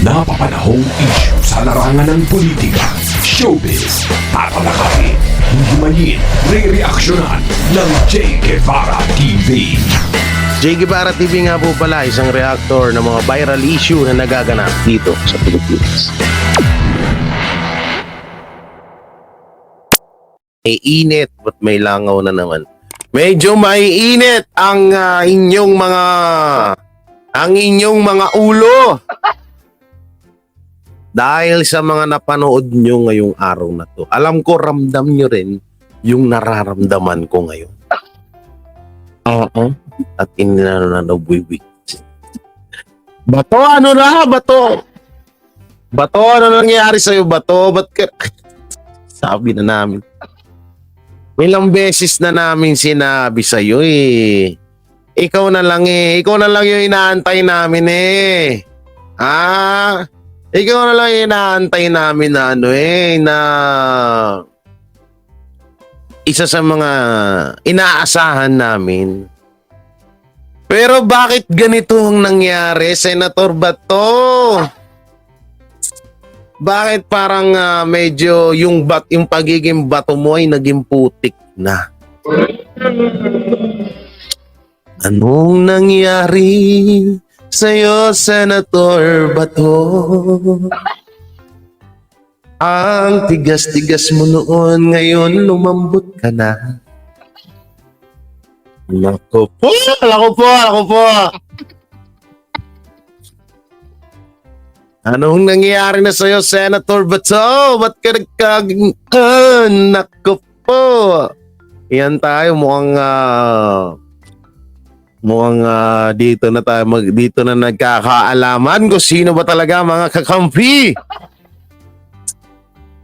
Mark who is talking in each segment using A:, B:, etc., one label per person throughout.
A: Napapanahong issue sa larangan ng politika, showbiz, tatalakayin, hihimayin, re-reaksyonan ng Che Guevara TV.
B: Che Guevara TV nga po pala, isang reactor ng mga viral issue na nagaganap dito sa Pilipinas. May init, ba't may langaw na naman? Medyo maiinit ang inyong mga ulo. Dahil sa mga napanood nyo ngayong araw na to. Alam ko ramdam nyo rin yung nararamdaman ko ngayon. At inananabuibig. Bato, ano na? Bato, ano nangyayari sa'yo? Bato, ba't ka... Sabi na namin. May ilang beses na namin sinabi sa'yo eh. Ikaw na lang yung inaantay namin eh. Ikaw na lang yung inaantay namin na na isa sa mga inaasahan namin. Pero bakit ganito ang nangyari, Senator Bato? Bakit parang medyo yung pagiging bato mo ay naging putik na? Anong nangyari sa'yo, Senator Bato? Ang tigas-tigas mo noon, ngayon lumambot ka na. Ako po. Anong nangyayari na sa'yo, Senator Bato? Ba't ka Nako po. Yan tayo, mukhang dito na tayo, dito na nagkakaalaman kung sino ba talaga mga kakampi.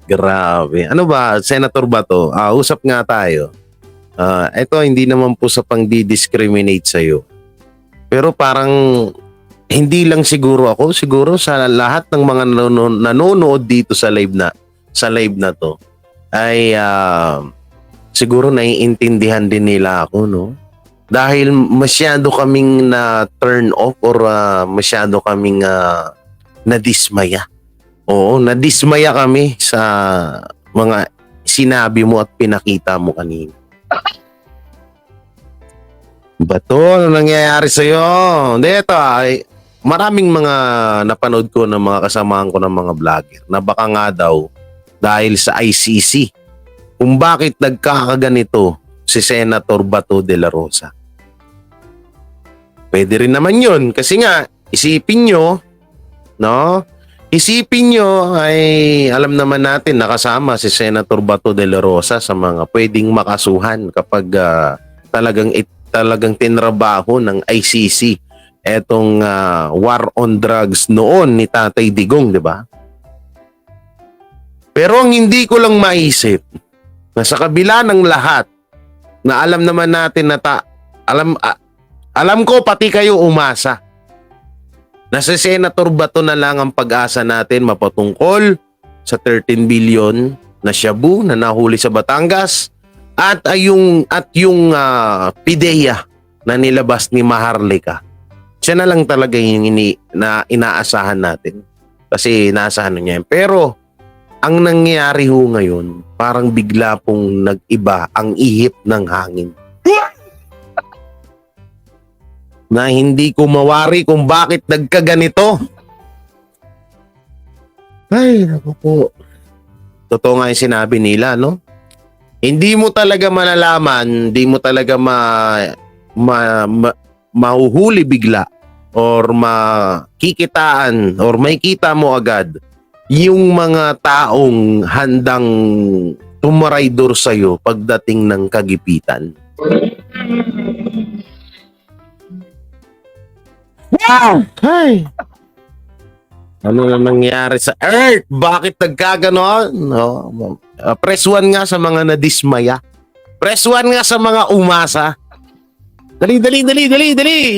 B: Grabe. Ano ba, Senator Bato? Usap nga tayo. Ito, hindi naman po sa pang-discriminate sa'yo. Pero parang... Hindi lang siguro ako, siguro sa lahat ng mga nanonood dito sa live na to ay siguro naiintindihan din nila ako, no? Dahil masyado kaming na turn off or masyado kaming nadismaya. Oo, nadismaya kami sa mga sinabi mo at pinakita mo kanina. Bato, ano nangyayari sa'yo? Hindi, ito maraming mga napanood ko ng mga kasamahan ko ng mga vlogger na baka nga daw dahil sa ICC kung bakit nagkakaganito si Senator Bato de la Rosa. Pwede rin naman yun kasi nga isipin nyo, no? Isipin nyo ay alam naman natin nakasama si Senator Bato de la Rosa sa mga pwedeng makasuhan kapag talagang tinrabaho ng ICC etong war on drugs noon ni Tatay Digong, di ba? Pero ang hindi ko lang maisip na sa kabila ng lahat na alam naman natin na alam ko pati kayo umasa na si Senator Bato na lang ang pag-asa natin mapatungkol sa 13 billion na shabu na nahuli sa Batangas at yung PIDEA na nilabas ni Maharlika. Siya na lang talaga yung inaasahan natin. Kasi inaasahan niya yan. Pero, ang nangyayari ho ngayon, parang bigla pong nag-iba ang ihip ng hangin. Na hindi ko mawari kung bakit nagkaganito. Ay, naku po. Totoo nga yung sinabi nila, no? Hindi mo talaga malalaman, hindi mo talaga mahuhuli bigla or makikitaan or makikita mo agad yung mga taong handang tumaraydor sa'yo pagdating ng kagipitan. Wow! Hey! Ano na nangyari sa Earth? Bakit nagkaganon? No? Press 1 nga sa mga nadismaya. Press 1 nga sa mga umasa. Dali.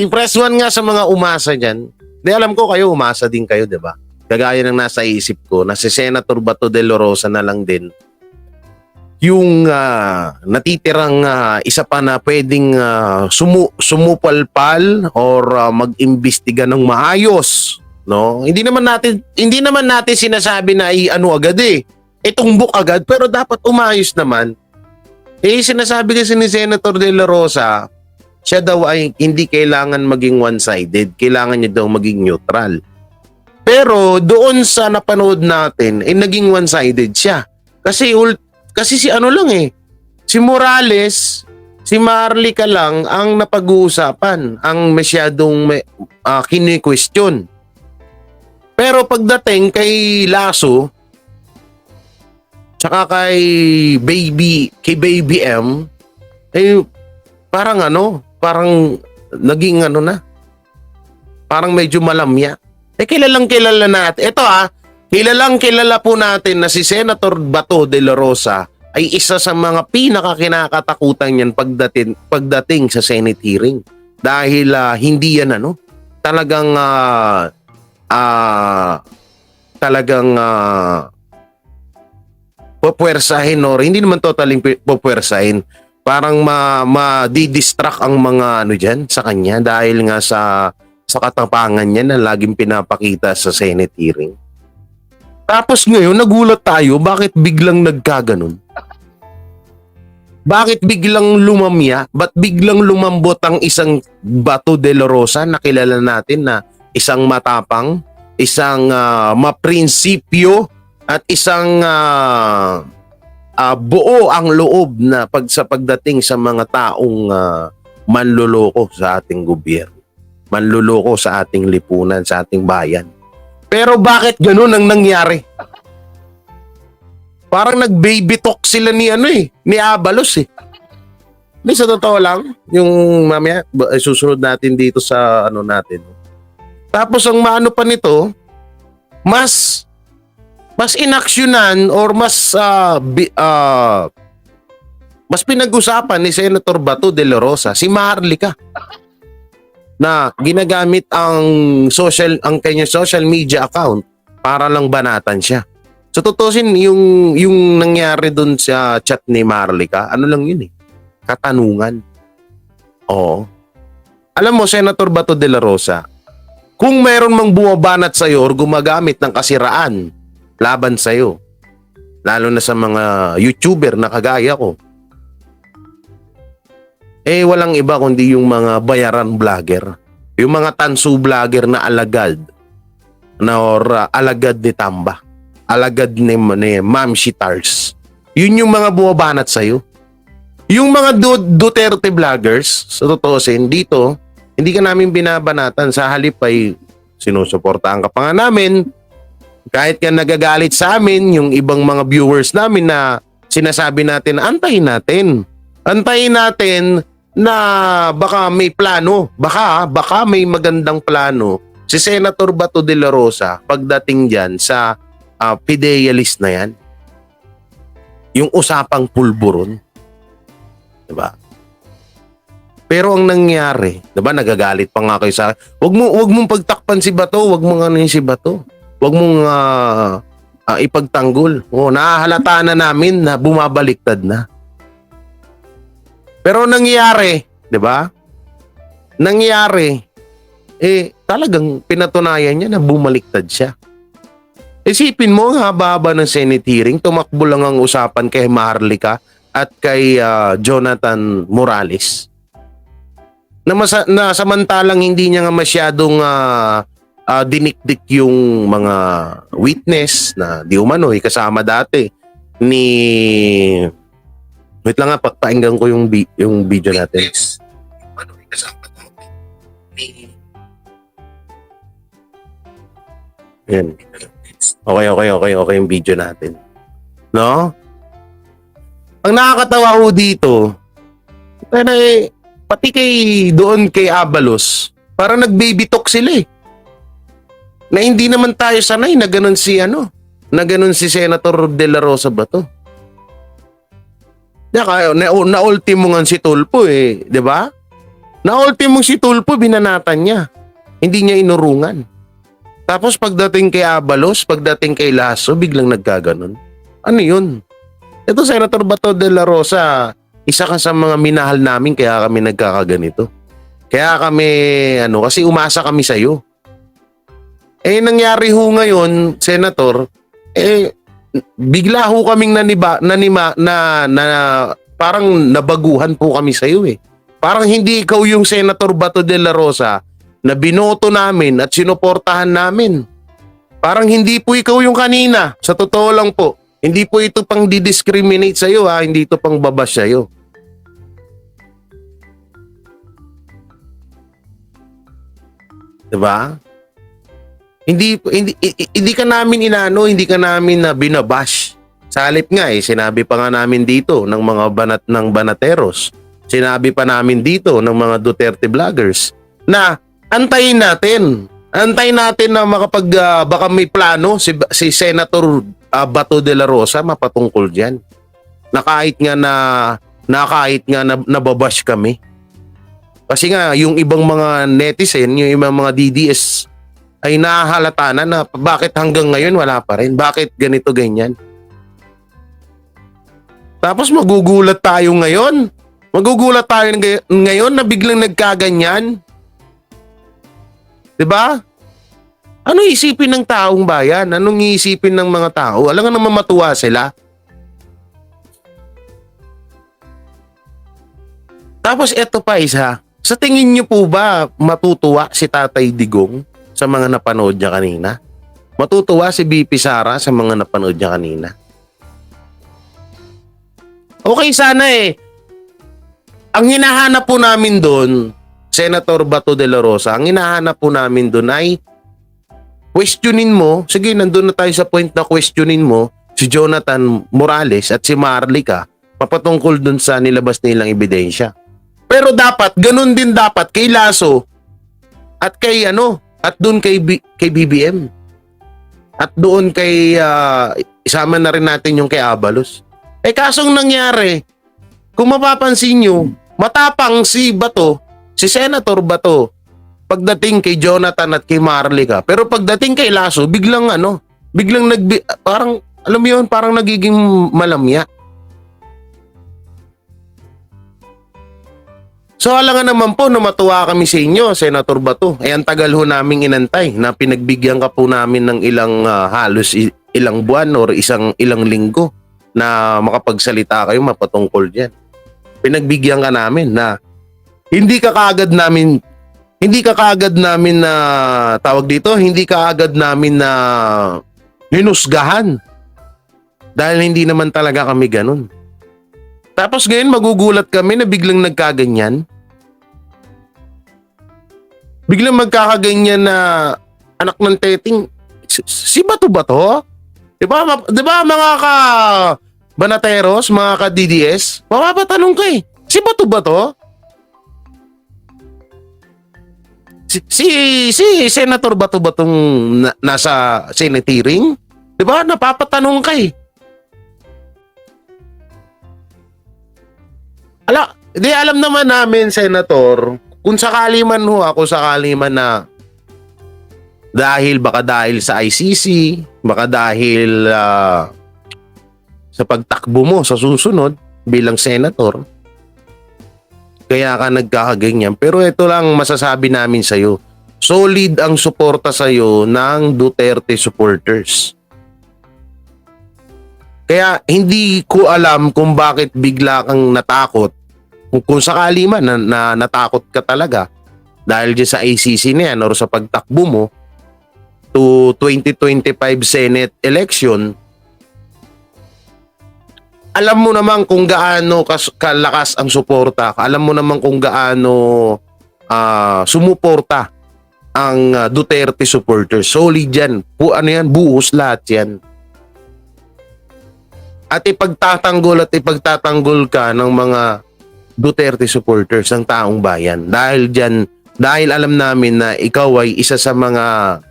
B: Press 1 nga sa mga umasa dyan. Di alam ko kayo, umasa din kayo, di ba? Kagaya ng nasa isip ko, na si Senator Bato de la Rosa na lang din yung natitirang isa pa na pwedeng sumupalpal or mag-imbestiga ng maayos No? Hindi naman natin sinasabi na ano agad itumbok agad, pero dapat umayos naman. Sinasabi kasi ni Senator De La Rosa, siya daw ay hindi kailangan maging one-sided, kailangan niya daw maging neutral. Pero doon sa napanood natin, naging one-sided siya. Kasi si ano lang si Morales, si Marlica lang ang napag-uusapan, ang masyadong kini-question. Pero pagdating kay Lasso, tsaka kay Baby M, parang naging parang medyo malamya. Kilalang kilala natin. Kilalang kilala po natin na si Senator Bato de la Rosa ay isa sa mga pinakakinakatakutan niyan pagdating sa Senate hearing. Dahil hindi yan talagang pupuwersahin or hindi naman totaling pupuwersahin. Parang ma-distract ang mga diyan sa kanya dahil nga sa katapangan niya na laging pinapakita sa Senate hearing. Tapos ngayon, nagulat tayo, bakit biglang nagkaganon? Bakit biglang lumamya? Ba't biglang lumambot ang isang Bato de la Rosa na kilala natin na isang matapang, isang maprinsipyo, at isang buo ang loob na pagdating sa mga taong manloloko sa ating gobyerno, manloloko sa ating lipunan, sa ating bayan. Pero bakit ganun ang nangyari? Parang nag-baby talk sila ni Abalos Sa totoo lang, yung mamaya susunod natin dito sa natin. Tapos ang maano pa nito, mas inaksyonan or mas pinag-usapan ni Senator Bato de la Rosa si Marlica na ginagamit ang kanyang social media account para lang banatan siya. So tutusin yung nangyari doon sa chat ni Marlica, lang yun katanungan. Oo. Alam mo, Senator Bato de la Rosa, kung mayroon mang bumabanat sa'yo or gumagamit ng kasiraan laban sa'yo, lalo na sa mga YouTuber na kagaya ko, walang iba kundi yung mga bayaran vlogger, yung mga tansu vlogger na alagad alagad ni Tamba, alagad ni Ma'am Shitars. Yun yung mga bumabanat sa'yo. Yung mga Duterte vloggers, sa totoosin, dito, hindi ka namin binabanatan. Sa halip ay sinusuportahan ka pa nga namin. Kahit ka nagagalit sa amin, yung ibang mga viewers namin na sinasabi natin, antayin natin na baka may plano, baka may magandang plano si Senator Bato de la Rosa pagdating dyan sa PIDEA list na yan. Yung usapang pulburon. Diba? Pero ang nangyari, diba, nagagalit pa nga kayo sa akin. Wag mong pagtakpan si Bato, wag mong si Bato. Wag mong ipagtanggol. Nahahalata na namin na bumabaliktad na. Pero nangyari, 'di ba? Talagang pinatunayan niya na bumaliktad siya. Isipin mo, ang haba-haba ng Senate hearing, tumakbo lang ang usapan kay Marlica at kay Jonathan Morales. Na samantalang hindi niya nga masyadong dinikdik yung mga witness na di umano'y kasama dati ni... Wait lang nga, pakinggan ko yung video natin. Yan. Okay yung video natin. No? Ang nakakatawa ko dito, pati doon kay Abalos, parang nag-baby talk sila na hindi naman tayo sanay na ganun si Senator De La Rosa ba to? Na-ultimo nga si Tulfo di ba? Na-ultimo si Tulfo, binanatan niya. Hindi niya inurungan. Tapos pagdating kay Abalos, pagdating kay Lasso, biglang nagkaganon. Ano yun? Ito, Senator Bato de la Rosa, isa ka sa mga minahal namin kaya kami nagkakaganito. Kaya kami, kasi umasa kami sa'yo. Nangyari ho ngayon, Senator, bigla ho kaming parang nabaguhan po kami sa iyo eh. Parang hindi ikaw yung Senator Bato de la Rosa na binoto namin at sinuportahan namin. Parang hindi po ikaw yung kanina. Sa totoo lang po, hindi po ito pang didiscriminate sa iyo ha, hindi ito pang babash sa iyo. Diba? Hindi ka namin hindi ka namin na binabash. Sa halip nga sinabi pa nga namin dito ng mga banateros. Sinabi pa namin dito ng mga Duterte vloggers na antayin natin na baka may plano si Senator Bato de la Rosa mapatungkol diyan. Na kahit nga nababash kami. Kasi nga yung ibang mga netizen, yung ibang mga DDS ay nahahalata na bakit hanggang ngayon wala pa rin? Bakit ganito ganyan? Tapos magugulat tayo ngayon na biglang nagkaganyan. 'Di ba? Ano isipin ng taong bayan? Anong iisipin ng mga tao? Alam nga naman matuwa sila. Tapos eto pa isa. Sa tingin niyo po ba matutuwa si Tatay Digong sa mga napanood niya kanina? Matutuwa si BP Sara sa mga napanood niya kanina? Okay sana Ang hinahanap po namin doon, Senator Bato de la Rosa, ang hinahanap po namin doon ay questionin mo, sige nandun na tayo sa point na questionin mo si Jonathan Morales at si Marlica papatungkol doon sa nilabas nilang ebidensya. Pero ganun din dapat kay Lasso at kay at doon kay BBM. At doon kay isama na rin natin yung kay Abalos. Kasong nangyari, kung mapapansin nyo, matapang si Senator Bato pagdating kay Jonathan at kay Marlica. Pero pagdating kay Lasso, biglang parang alam mo yun, parang nagiging malamya. So alangan naman po na matuwa kami sa inyo, Senator Bato. Ang tagal ho naming inantay na pinagbigyan ka po namin ng halos ilang buwan or ilang linggo na makapagsalita kayo mapatungkol diyan. Pinagbigyan ka namin na hindi ka kaagad namin na tawag dito, hindi ka agad namin na hinusgahan. Dahil hindi naman talaga kami ganun. Tapos ngayon magugulat kami na biglang nagkaganyan. Biglang magkakaganyan na anak ng teting. Si Bato ba to? Diba mga banateros, mga ka-DDS? Mapapatanong ka si Bato ba to? Si Senator Bato ba tong nasa Senate hearing? Diba? Napapatanong ka alam naman namin, Senator, kung sakali man na baka dahil sa ICC, baka dahil sa pagtakbo mo sa susunod bilang senator, kaya ka nagkakaganyan. Pero ito lang masasabi namin sa'yo, solid ang suporta sa'yo ng Duterte supporters. Kaya hindi ko alam kung bakit bigla kang natakot. Kung sakali man na natakot ka talaga dahil dyan sa ICC na yan or sa pagtakbo mo to 2025 Senate election, alam mo naman kung gaano kalakas ang suporta. Alam mo naman kung gaano sumuporta ang Duterte supporters. Solid yan. Buhos lahat yan. At ipagtatanggol ka ng mga Duterte supporters ng taong bayan. Dahil alam namin na ikaw ay isa sa mga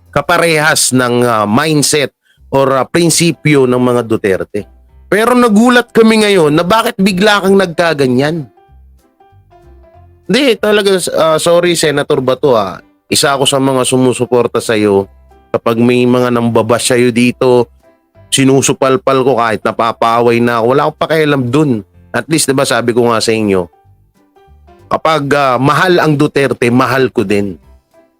B: kaparehas ng mindset or prinsipyo ng mga Duterte. Pero nagulat kami ngayon na bakit bigla kang nagkaganyan. Hindi, talaga, sorry Senator Bato Isa ako sa mga sumusuporta sa iyo. Kapag may mga nambabash sa'yo dito, sinusupalpal ko kahit napapaway na ako. Wala akong pakialam dun. At least, diba sabi ko nga sa inyo, kapag mahal ang Duterte, mahal ko din.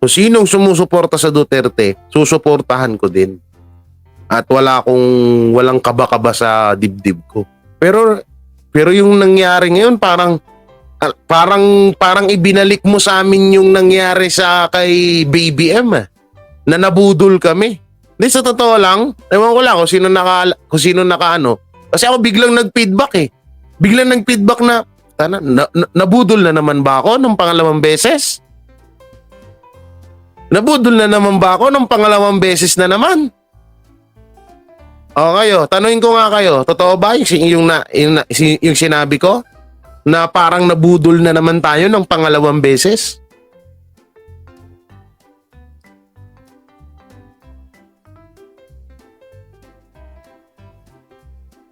B: Kung sinong sumusuporta sa Duterte, susuportahan ko din. At walang kaba-kaba sa dibdib ko. Pero yung nangyari ngayon parang ibinalik mo sa amin yung nangyari sa kay BBM na nabudol kami. Di sa totoo lang, ewan ko lang kung sino nakaano. Kasi ako biglang nag-feedback Biglang nag-feedback na nabudol na naman ba ako ng pangalawang beses? Nabudol na naman ba ako ng pangalawang beses na naman? O kayo, tanungin ko nga kayo, totoo ba yung sinabi ko? Na parang nabudol na naman tayo ng pangalawang beses?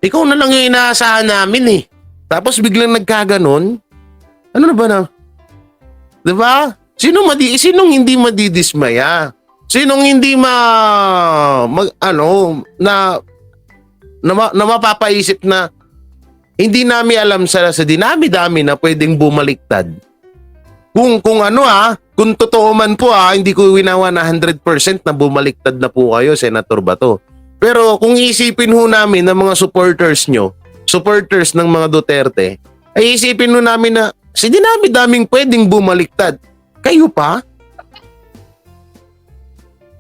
B: Ikaw na lang yung inaasahan namin Tapos biglang nagkaganon. Ano na ba na? Diba? Sinong hindi madidismaya? Sinong hindi na mapapaisip na hindi namin alam sa dinami-dami na pwedeng bumaliktad. Kung totoo man po hindi ko winawa na 100% na bumaliktad na po kayo, Senator Bato. Pero kung isipin ho namin ng mga supporters ng mga Duterte, ay isipin ho namin na sa dinami-daming pwedeng bumaliktad, kayo pa?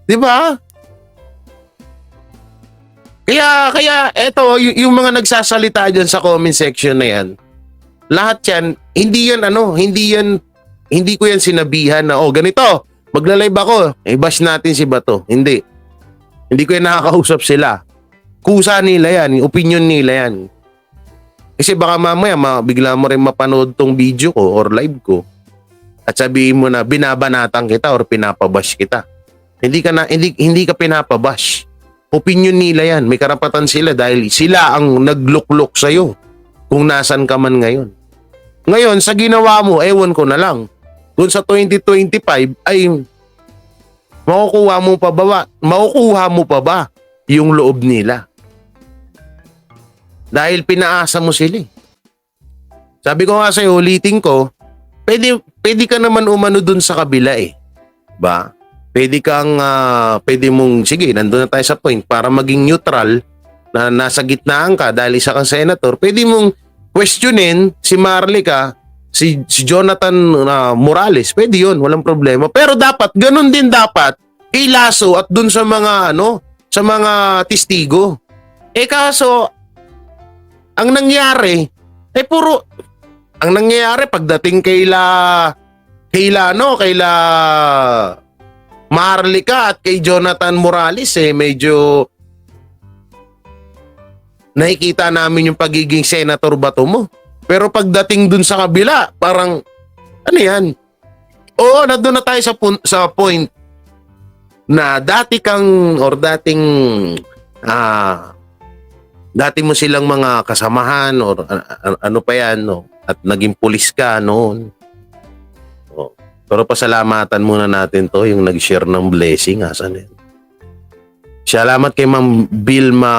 B: Di ba? Kaya eto, yung mga nagsasalita dyan sa comment section na yan, lahat yan, hindi ko yan sinabihan na, ganito, magla-live ako, bash natin si Bato. Hindi ko yan nakakausap sila. Kusa nila yan, opinion nila yan. Kasi baka mamaya, bigla mo rin mapanood tong video ko or live ko at sabihin mo na binabanatan kita or pinapabash kita. Hindi ka pinapabash. Opinion nila yan. May karapatan sila dahil sila ang nagluklok sa'yo kung nasan ka man ngayon. Ngayon, sa ginawa mo, ewan ko na lang. Kung sa 2025 ay makukuha mo pa ba yung loob nila? Dahil pinaasa mo sila. Sabi ko nga sa'yo, ulitin ko, pwede ka naman umano dun sa kabila Ba? Pwede mong, sige, nandun na tayo sa point, para maging neutral, na nasa gitnaan ka dahil isa kang senator, pwede mong questionin si Marlica, si Jonathan Morales, pwede yun, walang problema. Pero ganun din dapat, kay Lasso at dun sa mga, sa mga testigo. Kaso, ang nangyari pagdating kaila Marlica at kay Jonathan Morales medyo nakikita namin yung pagiging Senator Bato mo. Pero pagdating dun sa kabila, parang ano yan? Oo, nandun na tayo sa point na dati mo silang mga kasamahan or ano pa yan, at naging pulis ka noon. Pero pasalamatan muna natin to, yung nag-share ng blessing. Asan yan? Salamat kay Ma'am Vilma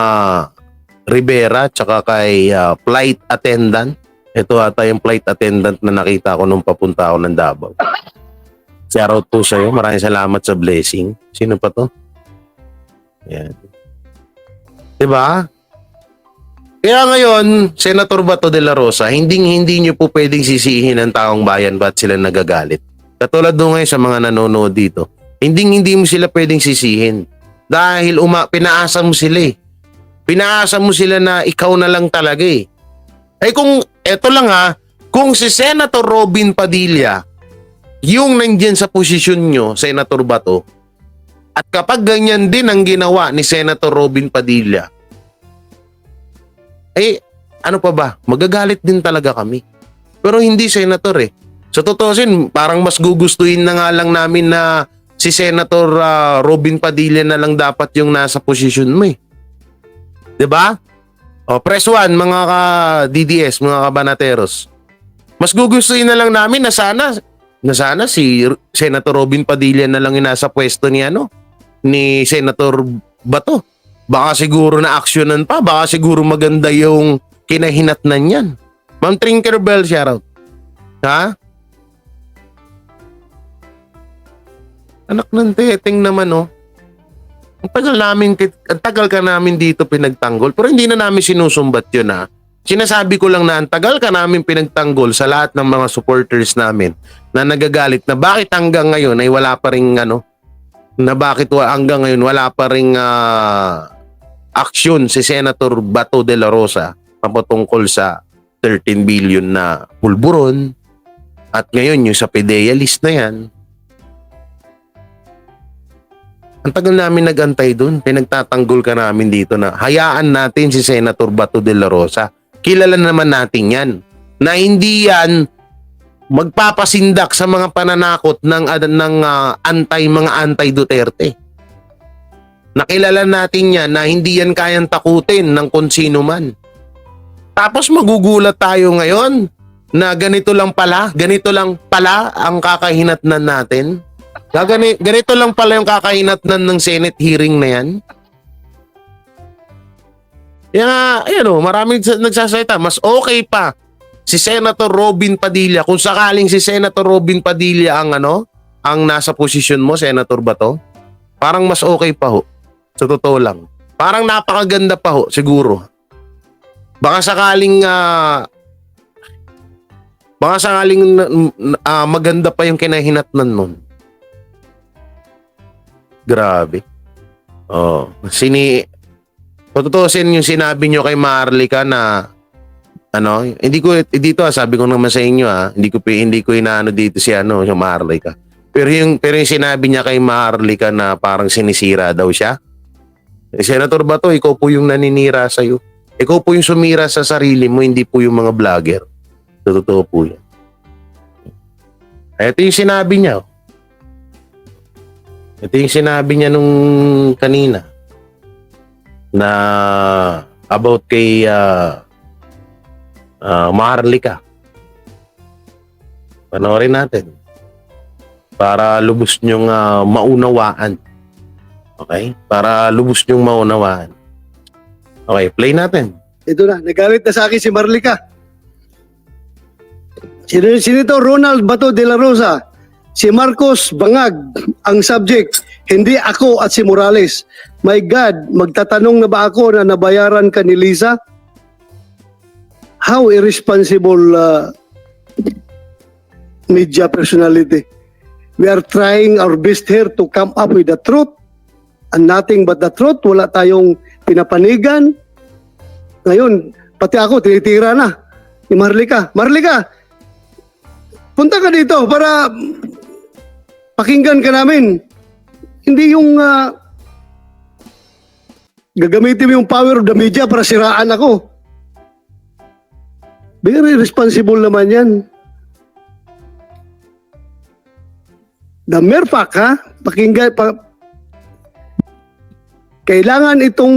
B: Rivera tsaka kay flight attendant. Ito ata yung flight attendant na nakita ko nung papunta ako ng Davao. Shoutout po sa'yo. Maraming salamat sa blessing. Sino pa to? Yan. Diba? Kaya ngayon, Senator Bato de la Rosa, hindi nyo po pwedeng sisihin ang taong bayan ba't sila nagagalit. Katulad nung ngayon sa mga nanonood dito, hindi mo sila pwedeng sisihin. Dahil pinaasa mo sila Pinaasa mo sila na ikaw na lang talaga kung, eto lang kung si Senator Robin Padilla, yung nandyan sa posisyon nyo, Senator Bato, at kapag ganyan din ang ginawa ni Senator Robin Padilla, ano pa ba? Magagalit din talaga kami. Pero hindi, Senator Sa totoo parang mas gugustuhin na nga lang namin na si Senator Robin Padilla na lang dapat yung nasa posisyon mo Diba? Press 1, mga ka-DDS, mga kabanateros. Mas gugustuhin na lang namin na sana si Senator Robin Padilla na lang yung nasa pwesto ni Senator Bato. Baka siguro na aksyonan pa, baka siguro maganda yung kinahinatnan yan. Ma'am Tinkerbell, shoutout. Anak ng teteng naman, oh. Ang tagal ka namin dito pinagtanggol, pero hindi na namin sinusumbat yun, ha. Sinasabi ko lang na ang tagal ka namin pinagtanggol sa lahat ng mga supporters namin na nagagalit na bakit hanggang ngayon ay wala pa ring hanggang ngayon wala pa ring aksyon si Senator Bato de la Rosa patungkol sa 13 billion na pulburon at ngayon yung sa PDEA list na yan. Ang tagal namin nagantay doon, pinagtatanggol ka namin dito na hayaan natin si Senator Bato de la Rosa. Kilala naman natin yan na hindi yan magpapasindak sa mga pananakot ng mga anti-Duterte. Nakilala natin yan na hindi yan kayang takutin ng kung sino man. Tapos magugulat tayo ngayon na ganito lang pala ang kakahinatnan natin. Ganito lang pala yung kakahinatnan ng Senate hearing na yan. Maraming nagsasalita. Mas okay pa si Senator Robin Padilla. Kung sakaling si Senator Robin Padilla ang nasa posisyon mo, Senator Bato, parang mas okay pa ho. Sa totoo lang. Parang napakaganda pa ho, siguro. Baka sakaling maganda pa yung kinahinatnan nun. Grabe. Oh, tutusin yung sinabi nyo kay Maharlika na hindi ko dito sabi ko naman sa inyo hindi ko inaano dito si yung Maharlika. Pero yung sinabi niya kay Maharlika na parang sinisira daw siya. Senator Bato, ikaw po yung naninira sa iyo. Ikaw po yung sumira sa sarili mo, hindi po yung mga vlogger. Totoo po yan. Ito yung sinabi niya. Ito yung sinabi niya nung kanina na about kay Maharlika. Panoorin natin para lubos niyong maunawaan. Okay? Para lubos niyong maunawaan. Okay, play natin.
C: Ito na, nagalit na sa akin si Marlica. Senator Ronald Bato de la Rosa, si Marcos Bangag ang subject, hindi ako at si Morales. My God, magtatanong na ba ako na nabayaran ka ni Lisa? How irresponsible media personality. We are trying our best here to come up with the truth and nothing but the truth. Wala tayong pinapanigan. Ngayon, pati ako, tinitira na ni Marlica. Marlica, punta ka dito para pakinggan ka namin. Hindi yung gagamitin mo yung power of the media para siraan ako. Very responsible naman yan. The mere fact, pakinggan, kailangan itong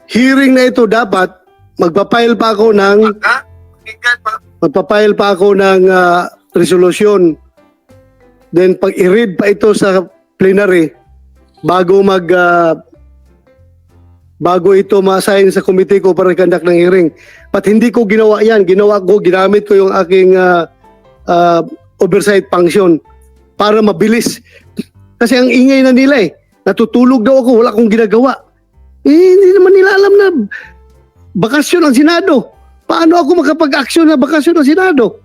C: hearing na ito dapat magpapile pa ako ng resolution. Then pag i-read pa ito sa plenary bago ito ma-assign sa committee ko para conduct ng hearing. But hindi ko ginawa yan. Ginamit ko yung aking oversight function para mabilis. Kasi ang ingay na nila natutulog daw ako, wala akong ginagawa. Hindi naman nila alam na bakasyon ang Senado. Paano ako makapag-aksyon na bakasyon ng Senado?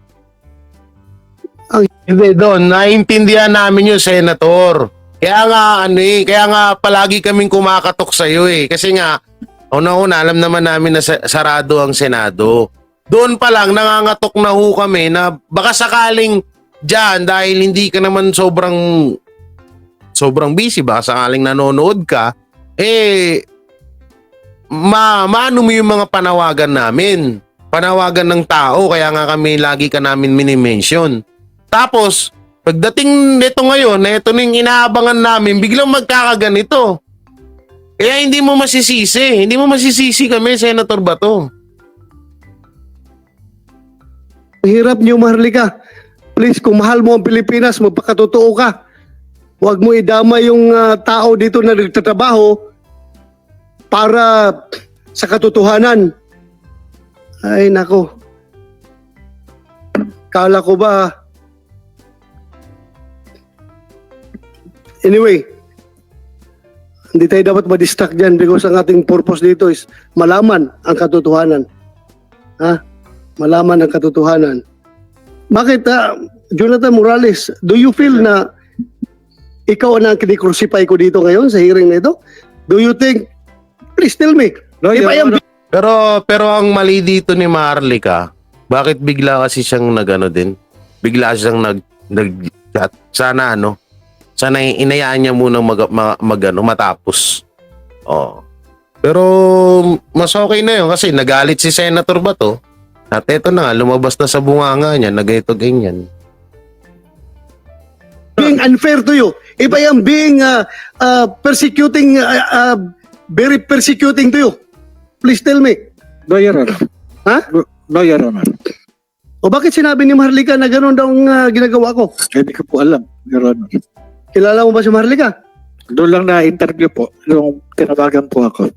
B: Hindi doon, naiintindihan namin yung Senator. Kaya nga palagi kaming kumakatok sa iyo Kasi nga, una-una, alam naman namin na sarado ang Senado. Doon pa lang, nangangatok na ho kami na baka sakaling dyan, dahil hindi ka naman sobrang busy, baka sakaling nanonood ka, maano mo yung mga panawagan namin. Panawagan ng tao, kaya nga kami lagi ka namin minimension. Tapos, pagdating nito ngayon, na ito na yung inaabangan namin, biglang magkakaganito. Kaya hindi mo masisisi. Hindi mo masisisi kami, Senator Bato.
C: Hirap niyo, Marlica. Please, kung mahal mo ang Pilipinas, magpakatotoo ka. Huwag mo idama yung tao dito na nagtatrabaho para sa katotohanan. Ay, nako. Kala ko ba Anyway, hindi tayo dapat ma-distract dyan because ang ating purpose dito is malaman ang katotohanan. Ha? Malaman ang katotohanan. Bakit, Jonathan Morales, do you feel na ikaw na ang kinikrucify ko dito ngayon sa hearing na ito? Do you think, please tell me,
D: No,
C: if
D: Your
C: I am
D: Honor.
B: Pero ang mali dito ni Marlica, bakit bigla kasi siyang nagano din? Bigla siyang nag-chat. Sana inayaan niya muna matapos. Oh. Pero mas okay na yun kasi nagalit si Senator Bato. At eto na nga, lumabas na sa bunganga niya, nagayto ganyan.
C: being unfair to you, if I am being persecuting, very persecuting to you, please tell me.
D: No, Your Honor.
C: Ha?
D: No, Your Honor.
C: O bakit sinabi ni Marlica na gano'n daw ang ginagawa ko?
D: Hindi ko po alam, Your Honor.
C: Kilala mo ba si Marlica?
D: Doon lang na-interview po, yung tinawagan po ako.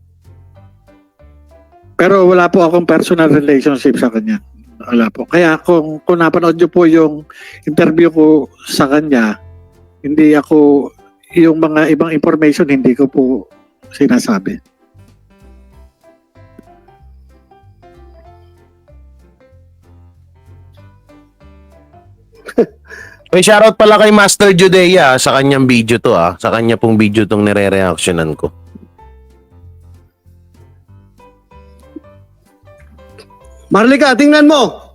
D: Pero wala po akong personal relationship sa kanya. Wala po. Kaya kung napanood niyo po yung interview ko sa kanya, hindi ako, yung mga ibang information, hindi ko po sinasabi.
B: May shoutout pala kay Master Judea sa kanyang video to sa kanya pong video tong nire-reactionan ko.
C: Marlica, tingnan mo.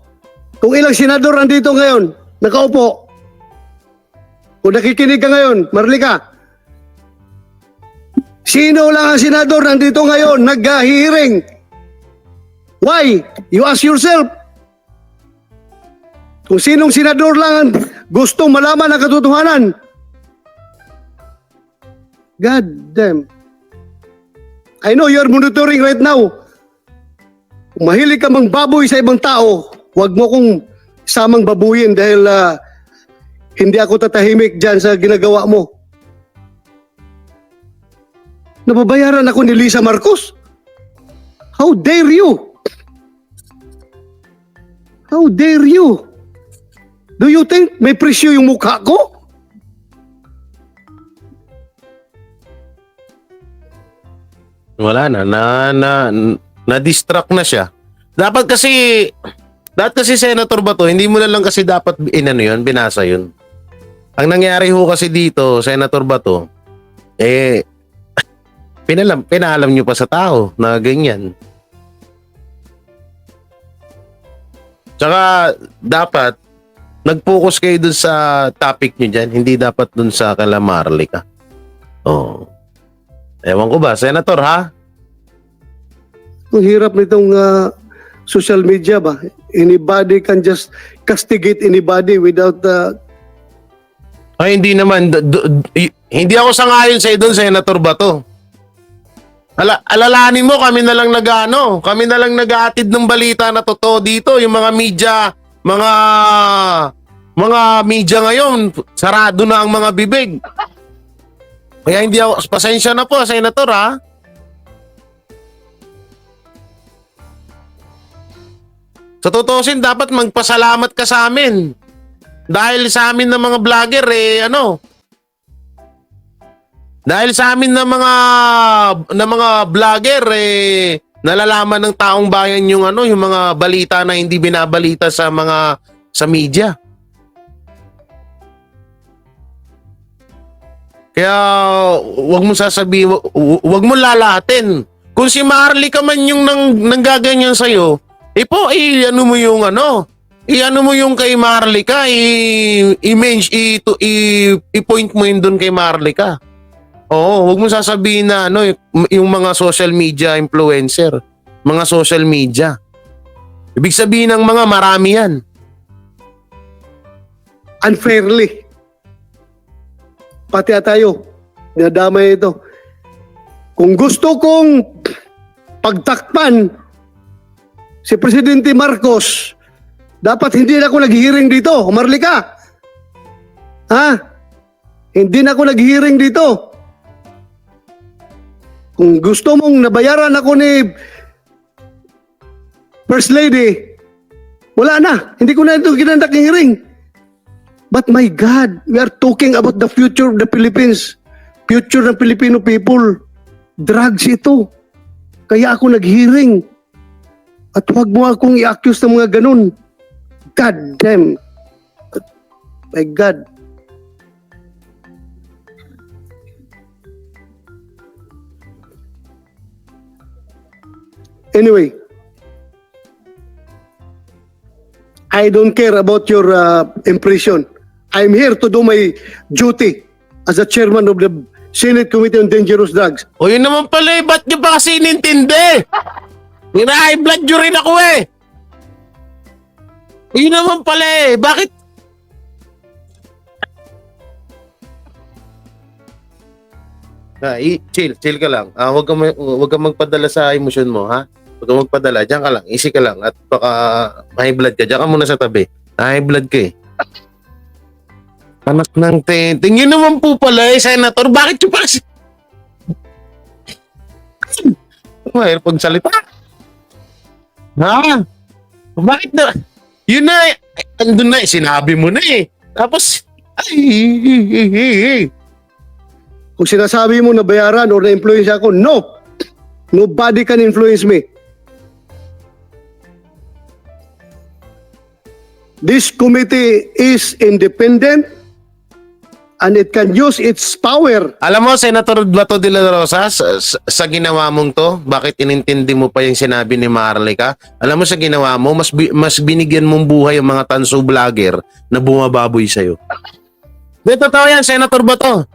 C: Kung ilang senador nandito ngayon, nakaupo. Kung nakikinig ka ngayon, Marlica, sino lang ang senador nandito ngayon nag-hearing? Why? You ask yourself. Kung sinong senador lang ang gustong malaman ang katotohanan. God damn. I know you're monitoring right now. Kung mahilig ka mang baboy sa ibang tao, huwag mo kong samang babuyin dahil hindi ako tatahimik dyan sa ginagawa mo. Nababayaran ako ni Lisa Marcos. How dare you? How dare you? Do you think may presyo yung mukha ko?
B: Wala na-distract na siya. Dapat kasi Senator Bato, hindi mo na lang kasi dapat binasa yun. Ang nangyari ho kasi dito, Senator Bato, pinalam nyo pa sa tao na ganyan. Tsaka dapat nag-focus kayo dun sa topic nyo dyan, hindi dapat dun sa kala Marlica. Oh. Ewan ko ba, Senator, ha?
C: Ang hirap nitong social media ba? Anybody can just castigate anybody without...
B: Ay, hindi naman. Hindi ako sangayon sa doon, Senator Bato. Alalahanin mo, kami na lang kami na lang nag-aatid ng balita na totoo dito. Yung mga media ngayon, sarado na ang mga bibig. Kaya hindi ako, pasensya na po, Senator, ha? Sa tutusin, dapat magpasalamat ka sa amin. Dahil sa amin ng mga vlogger, Dahil sa amin ng mga vlogger, nalalaman ng taong bayan yung mga balita na hindi binabalita sa media. Kaya wag mo sasabihin, wag mo lalahatin. Kung si Marlica man yung nanggaganyan sa'yo, i-ano mo yung i-ano mo yung kay Marlica, i-point mo yun doon kay Marlica. Oo, wag mo sasabihin na yung mga social media influencer, mga social media. Ibig sabihin ng mga marami yan.
C: Unfairly. Pati tayo, dinadamay ito. Kung gusto kong pagtakpan si Presidente Marcos, dapat hindi na ako nag-hearing dito, Marlica. Ha? Hindi na ako nag-hearing dito. Kung gusto mong nabayaran ako ni First Lady, wala na. Hindi ko na ito ginandak ng hearing. But my God, we are talking about the future of the Philippines. Future ng Filipino people. Drugs ito. Kaya ako nag-hearing. At huwag mo akong i-accuse ng mga ganun. God damn. My God. Anyway, I don't care about your impression. I'm here to do my duty as a chairman of the Senate Committee on Dangerous Drugs.
B: O yun naman pala eh, ba't nyo ba kasi inintindi? High blood nyo rin ako eh. Yun naman pala eh, bakit? Chill ka lang. Huwag kang magpadala sa emosyon mo, ha? Huwag kang magpadala. Diyan ka lang, easy ka lang. At baka high blood ka. Diyan ka muna sa tabi. High blood ka eh. Anak ng tenting. Yun naman po pala eh, Senator. Bakit yung pa kasi? Mahirap pagsalita. Ha? Bakit na? Yun na eh. Andun na eh. Sinabi mo na eh. Tapos,
C: Kung sinasabi mo na bayaran or na-influence ako, no! Nobody can influence me. This committee is independent and it can use its power.
B: Alam mo, Senator Bato de la Rosa, sa ginawa mong to, bakit inintindi mo pa yung sinabi ni Marlica? Alam mo, sa ginawa mo, mas binigyan mong buhay yung mga tanso vlogger na bumababoy sa'yo. Di, totoo yan, Senator Bato.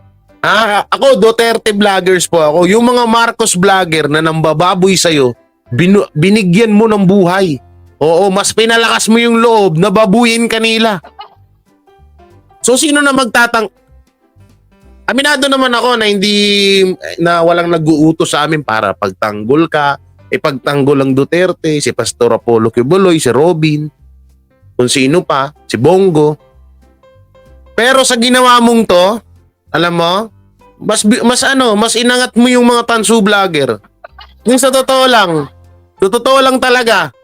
B: Ako, Duterte vloggers po ako. Yung mga Marcos vlogger na nambababoy sa'yo, binigyan mo ng buhay. Oo, mas pinalakas mo yung loob na babuyin kanila. So, sino na Aminado naman ako na walang nag-uutos sa amin para pagtanggol ka. Pagtanggol ang Duterte, si Pastor Apollo Quiboloy, si Robin, kung sino pa, si Bongo. Pero sa ginawa mong to, alam mo, mas inangat mo yung mga tansu vlogger. Yung sa totoo lang talaga.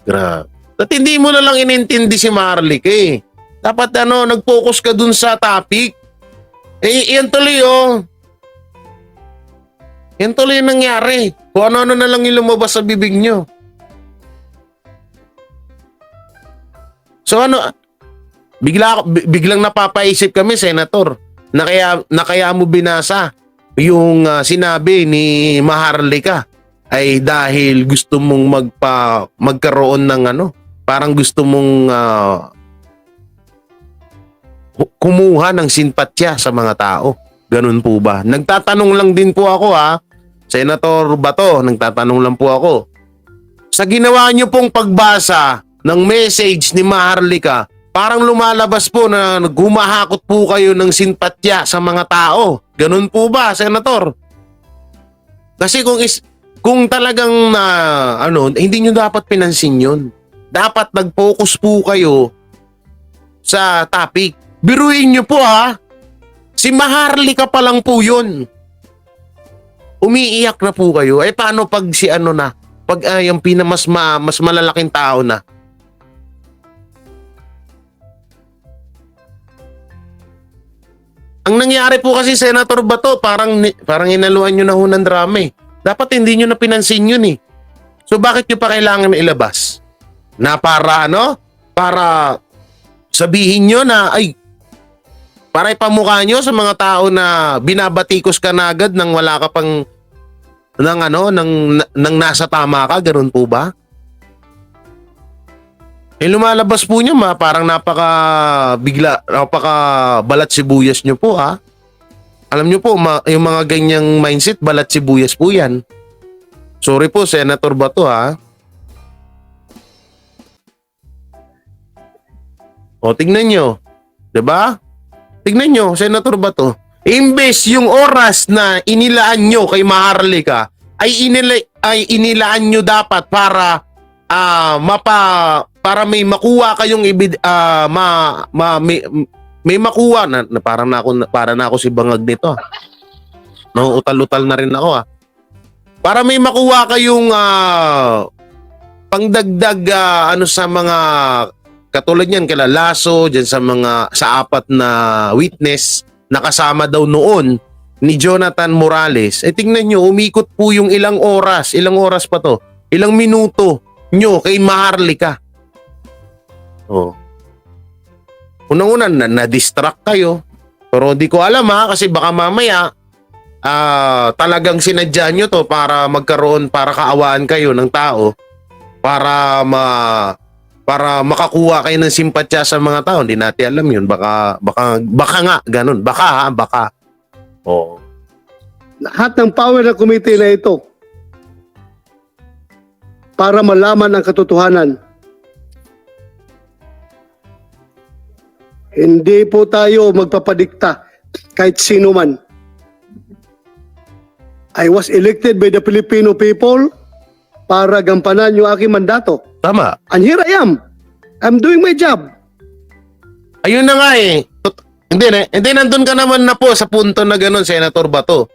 B: Grabe. At hindi mo na lang inintindi si Marlic eh. Dapat nag-focus ka dun sa topic. Yan tuloy oh. Yan tuloy yung nangyari. Kung ano-ano na lang yung lumabas sa bibig nyo. So biglang napapaisip kami, Senator, na kaya mo binasa yung sinabi ni Maharlika ay dahil gusto mong magkaroon ng parang gusto mong kumuha ng simpatya sa mga tao. Ganun po ba? Nagtatanong lang din po ako Senator Bato, nagtatanong lang po ako. Sa ginawa niyo pong pagbasa ng message ni Maharlika, parang lumalabas po na humahakot po kayo ng simpatya sa mga tao. Ganun po ba, Senator? Kasi kung talagang hindi nyo dapat pinansin yun. Dapat nag-focus po kayo sa topic. Biruin nyo po si Maharlika pa lang po yun. Umiiyak na po kayo. Paano pag pag yung mas malalaking tao na? Ang nangyari po kasi, Senator Bato, parang inaluan nyo na ho ng drama eh. Dapat hindi nyo na pinansin yun eh. So bakit nyo pa kailangan ilabas? Na para para sabihin nyo na para ipamukha nyo sa mga tao na binabatikos ka na agad nang wala ka pang nang nasa tama ka, ganun po ba? Lumalabas po nyo parang napaka balat sibuyas nyo po Alam nyo po, yung mga ganyang mindset, balat sibuyas po yan. Sorry po, Senator Bato O, tignan nyo. Diba? Tignan nyo, Senator Bato. Imbes yung oras na inilaan nyo kay Maharlika, ay inilaan nyo dapat para para may makuha kayong may makuha na para na ako si bangag nito. Nauutal-utal na rin ako Para may makuha kayong pangdagdag sa mga katulad niyan kila Lasso, diyan sa apat na witness nakasama daw noon ni Jonathan Morales. Tingnan nyo, umikot po yung ilang oras pa to, ilang minuto nyo kay Maharlika. Oh. Unang-una na-distract kayo. Pero di ko alam kasi baka mamaya talagang sinadya nyo to para para kaawaan kayo ng tao, para makakuha kayo ng simpatya sa mga tao. Hindi natin alam yun. Baka nga, ganun. Baka. Oo.
C: Lahat ng power ng committee na ito para malaman ang katotohanan. Hindi po tayo magpapadikta kahit sino man. I was elected by the Filipino people para gampanan yung aking mandato.
B: Tama.
C: And here I am. I'm doing my job.
B: Ayun na nga eh. Hindi, nandun ka naman na po sa punto na ganun, Senator Bato.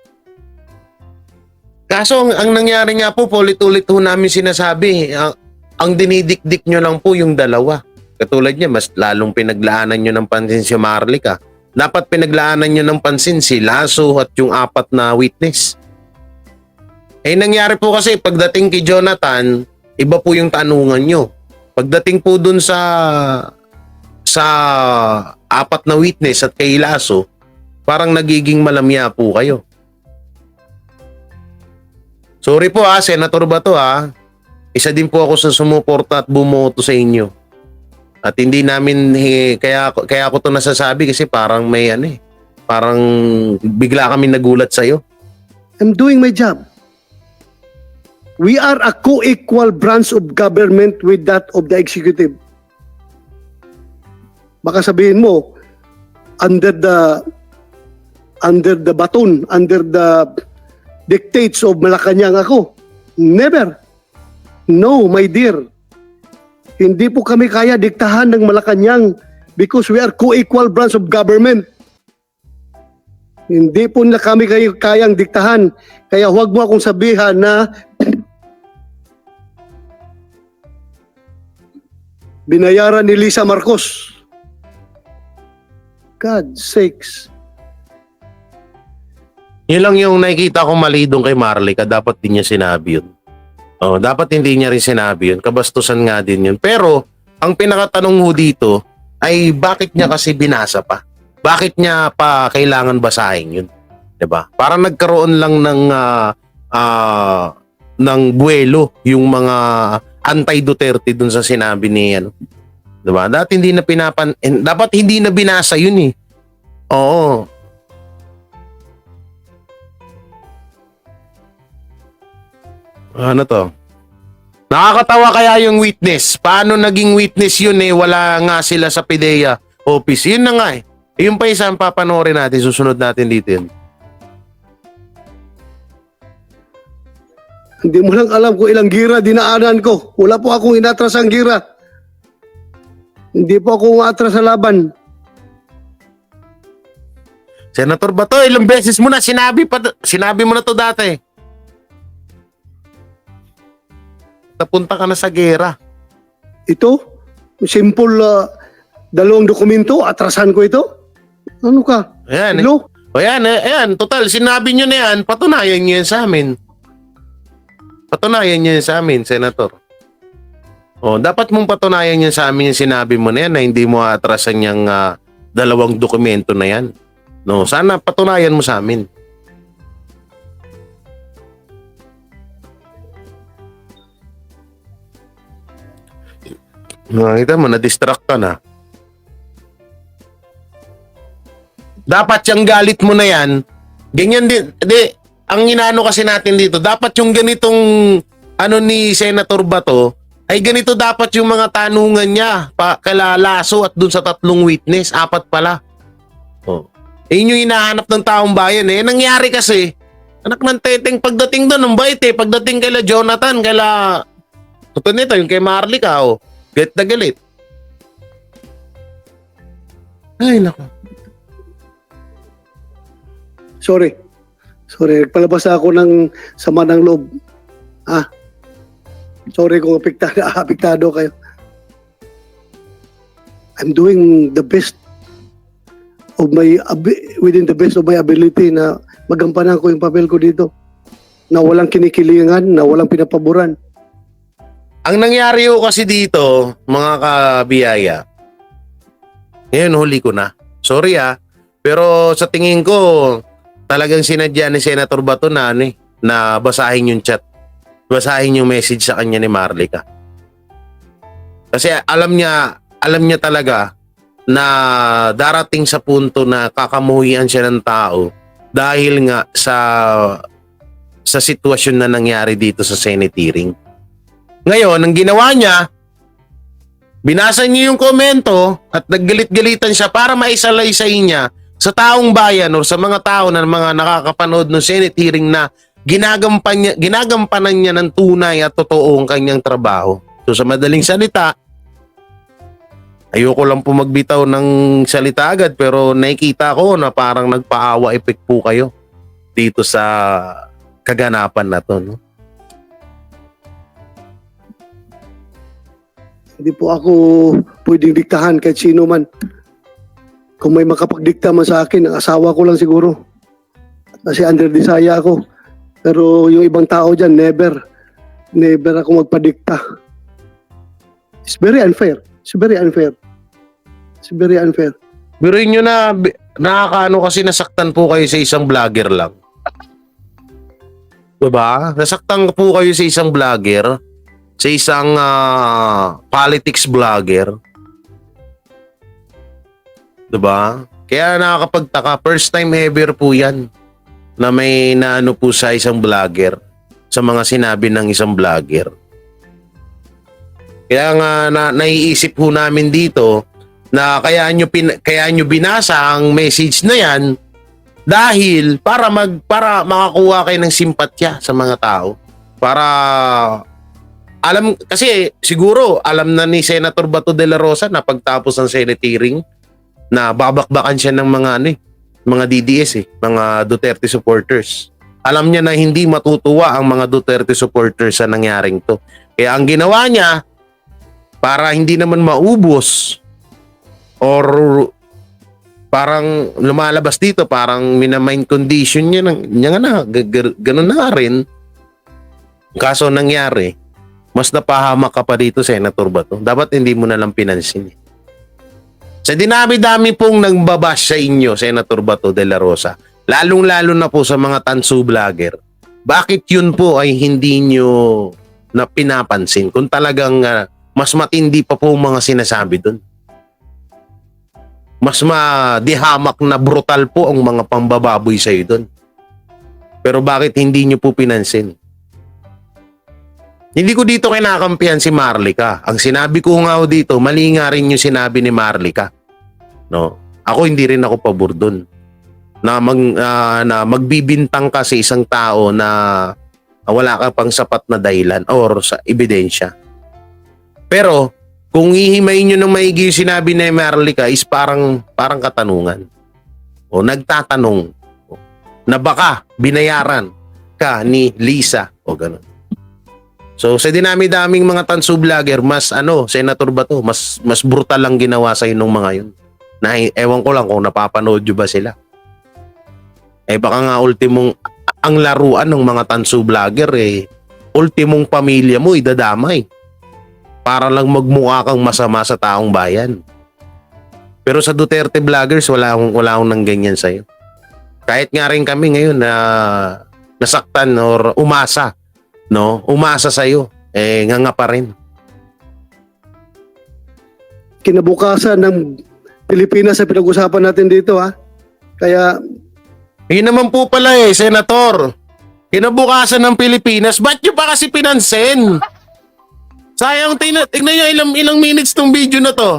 B: Kaso ang nangyari nga po, ulit-ulit po namin sinasabi, ang dinidikdik nyo lang po yung dalawa. Katulad niya, mas lalong pinaglaanan nyo ng pansin si Maharlika. Dapat pinaglaanan nyo ng pansin si Lasso at yung apat na witness. Nangyari po kasi pagdating kay Jonathan, iba po yung tanungan nyo. Pagdating po dun sa apat na witness at kay Lasso, parang nagiging malamya po kayo. Sorry po Senator Bato Isa din po ako sa sumuporta at bumoto sa inyo. At hindi namin, kaya ako to nasasabi kasi parang may parang bigla kami nagulat sa'yo.
C: I'm doing my job. We are a co-equal branch of government with that of the executive. Baka sabihin mo, under the baton, under the dictates of Malacanang ako. Never. No, my dear. Hindi po kami kaya diktahan ng Malacanang because we are co-equal branch of government. Hindi po na kami kayang diktahan. Kaya huwag mo akong sabihan na binayaran ni Lisa Marcos. God sakes.
B: Yun lang yung nakikita ko mali doon kay Maharlika. Dapat din niya sinabi yun. Dapat hindi niya rin sinabi yun. Kabastusan nga din yun. Pero, ang pinakatanong ho dito ay bakit niya kasi binasa pa? Bakit niya pa kailangan basahin yun? 'Di ba? Parang nagkaroon lang ng buwelo yung mga anti-Duterte dun sa sinabi ni 'di ba? Dapat hindi na binasa yun eh. Oo. Ano to? Nakakatawa kaya yung witness. Paano naging witness yun wala nga sila sa PIDEA office. Yun na nga eh. Yung pa isang papanoorin natin, susunod natin dito yun.
C: Hindi mo lang alam kung ilang gira dinaanan ko. Wala po akong inatras ang gira. Hindi po ako umatras sa laban.
B: Senator Bato, ilang beses mo na sinabi mo na to dati. Napunta ka na sa gera.
C: Ito, simple dalawang dokumento, atrasan ko ito. Ano ka?
B: Ayan.
C: Hello?
B: Ayan. Total, sinabi nyo na yan. Patunayan nyo yan sa amin. Patunayan nyo yan sa amin, Senator. Dapat mong patunayan yan sa amin yung sinabi mo na yan na hindi mo atrasan yung dalawang dokumento na yan. No, sana patunayan mo sa amin. Nakita mo, na-distract ka na. Dapat yung galit mo na yan, ganyan din, ang inaano kasi natin dito, dapat yung ganitong ni Senator Bato, ay ganito dapat yung mga tanungan niya, kala Lasso at dun sa tatlong witness, 4 pala. Yun yung hinahanap ng taong bayan Nangyari kasi, anak ng teteng pagdating doon, ang bait pagdating kay Jonathan, totoo nito, yung kay Maharlika, galit na galit. Ay, nako.
C: Sorry, nagpalabas ako ng sama ng loob. Sorry kung apektado kayo. I'm doing the best of my within the best of my ability na magampanan ko yung papel ko dito. Na walang kinikilingan, na walang pinapaboran.
B: Ang nangyari ho kasi dito, mga kabiyaya, ngayon huli ko na. Sorry pero sa tingin ko, talagang sinadya ni Senator Bato na basahin yung chat. Basahin yung message sa kanya ni Marlica. Kasi alam niya talaga na darating sa punto na kakamuhian siya ng tao dahil nga sa sitwasyon na nangyari dito sa Senate hearing. Ngayon, ang ginawa niya, binasa niya yung komento at naggalit-galitan siya para maisalaysay niya sa taong bayan o sa mga tao na mga nakakapanood ng Senate hearing na ginagampanan niya ng tunay at totoo ang kanyang trabaho. So sa madaling salita, ayoko lang po magbitaw ng salita agad pero nakikita ko na parang nagpaawa effect po kayo dito sa kaganapan na to, no?
C: Hindi po ako pwedeng diktahan kahit sino man. Kung may makapagdikta man sa akin, ang asawa ko lang siguro. Kasi under desaya ako. Pero yung ibang tao dyan, never ako magpadikta. It's very unfair. It's very unfair. It's very unfair.
B: Biruin nyo na nakakaano kasi nasaktan po kayo sa isang vlogger lang. Diba? Nasaktan po kayo sa isang vlogger, sa isang politics vlogger. Diba? Kaya nakakapagtaka, first time ever po yan na may naano po sa isang vlogger, sa mga sinabi ng isang vlogger. Kaya nga naiisip po namin dito na kaya nyo binasa ang message na yan dahil para makakuha kayo ng simpatya sa mga tao. Para kasi siguro alam na ni Senator Bato de la Rosa na pagtapos ng Senate hearing na babakbakan siya ng mga DDS mga Duterte supporters. Alam niya na hindi matutuwa ang mga Duterte supporters sa nangyaring to. Kaya ang ginawa niya, para hindi naman maubos or parang lumalabas dito, parang minamind condition niya ganun na rin. Kaso nangyari, mas napahamak ka pa dito, Senator Bato. Dapat hindi mo na lang pinansin. Sa dinami-dami pong nagbabash sa inyo, Senator Bato de la Rosa, lalong-lalo na po sa mga tansu vlogger, bakit yun po ay hindi nyo na pinapansin kung talagang mas matindi pa po mga sinasabi doon? Mas madihamak na brutal po ang mga pambababoy sa iyo doon. Pero bakit hindi nyo po pinansin? Hindi ko dito kinakampihan si Marlica. Ang sinabi ko nga dito, mali nga rin yung sinabi ni Marlica. No? Ako hindi rin ako pabor doon. Na magbibintang ka sa isang tao na wala ka pang sapat na dahilan or sa ebidensya. Pero kung ihimayin nyo ng maigi yung sinabi ni Marlica is parang katanungan. O nagtatanong na baka binayaran ka ni Lisa o gano'n. So sa dinami-daming mga tansu vlogger, mas Senator Bato, mas brutal lang ginawa sa inong mga yun. Na ewan ko lang kung napapanood nyo ba sila. Baka nga ultimong ang laruan ng mga tansu vlogger ultimong pamilya mo idadamay para lang magmukha kang masama sa taong bayan. Pero sa Duterte vloggers, wala akong nang ganyan sa'yo. Kahit nga rin kami ngayon na nasaktan or umasa, no? Umasa sa'yo, nga pa rin.
C: Kinabukasan ng Pilipinas sa pinag-usapan natin dito, ha? Kaya
B: Yun naman po pala Senator. Kinabukasan ng Pilipinas, ba't nyo pa kasi pinansin? Sayang, tignan nyo ilang minutes tong video na to.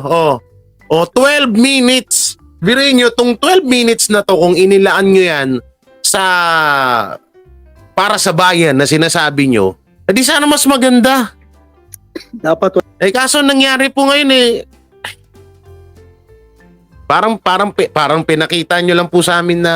B: 12 minutes. Biruin nyo, tong 12 minutes na to, kung inilaan nyo yan para sa bayan na sinasabi nyo, di sana mas maganda.
C: dapat
B: Kaso nangyari po ngayon parang pinakita nyo lang po sa amin na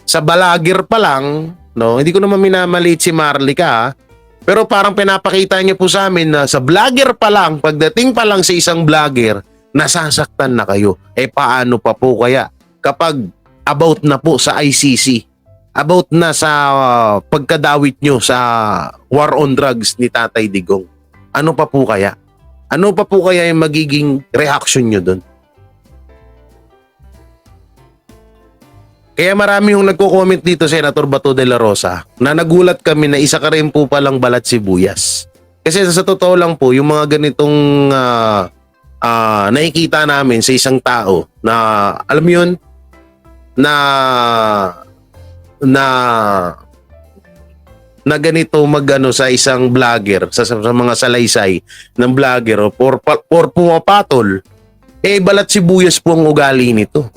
B: sa balagir pa lang, no? Hindi ko naman minamaliit si Marlica, pero parang pinapakita niyo po sa amin na sa vlogger pa lang, pagdating pa lang sa isang vlogger, nasasaktan na kayo. Paano pa po kaya kapag about na po sa ICC, about na sa pagkadawit nyo sa war on drugs ni Tatay Digong? Ano pa po kaya? Ano pa po kaya yung magiging reaction nyo doon? Kaya marami yung nagko-comment dito, Senator Bato de la Rosa, na nagulat kami na isa ka rin po palang balat sibuyas. Kasi sa totoo lang po, yung mga ganitong nakikita namin sa isang tao na, alam mo yun, na ganito magano sa isang vlogger, sa mga salaysay ng vlogger o or pumapatol, balat sibuyas po ang ugali nito.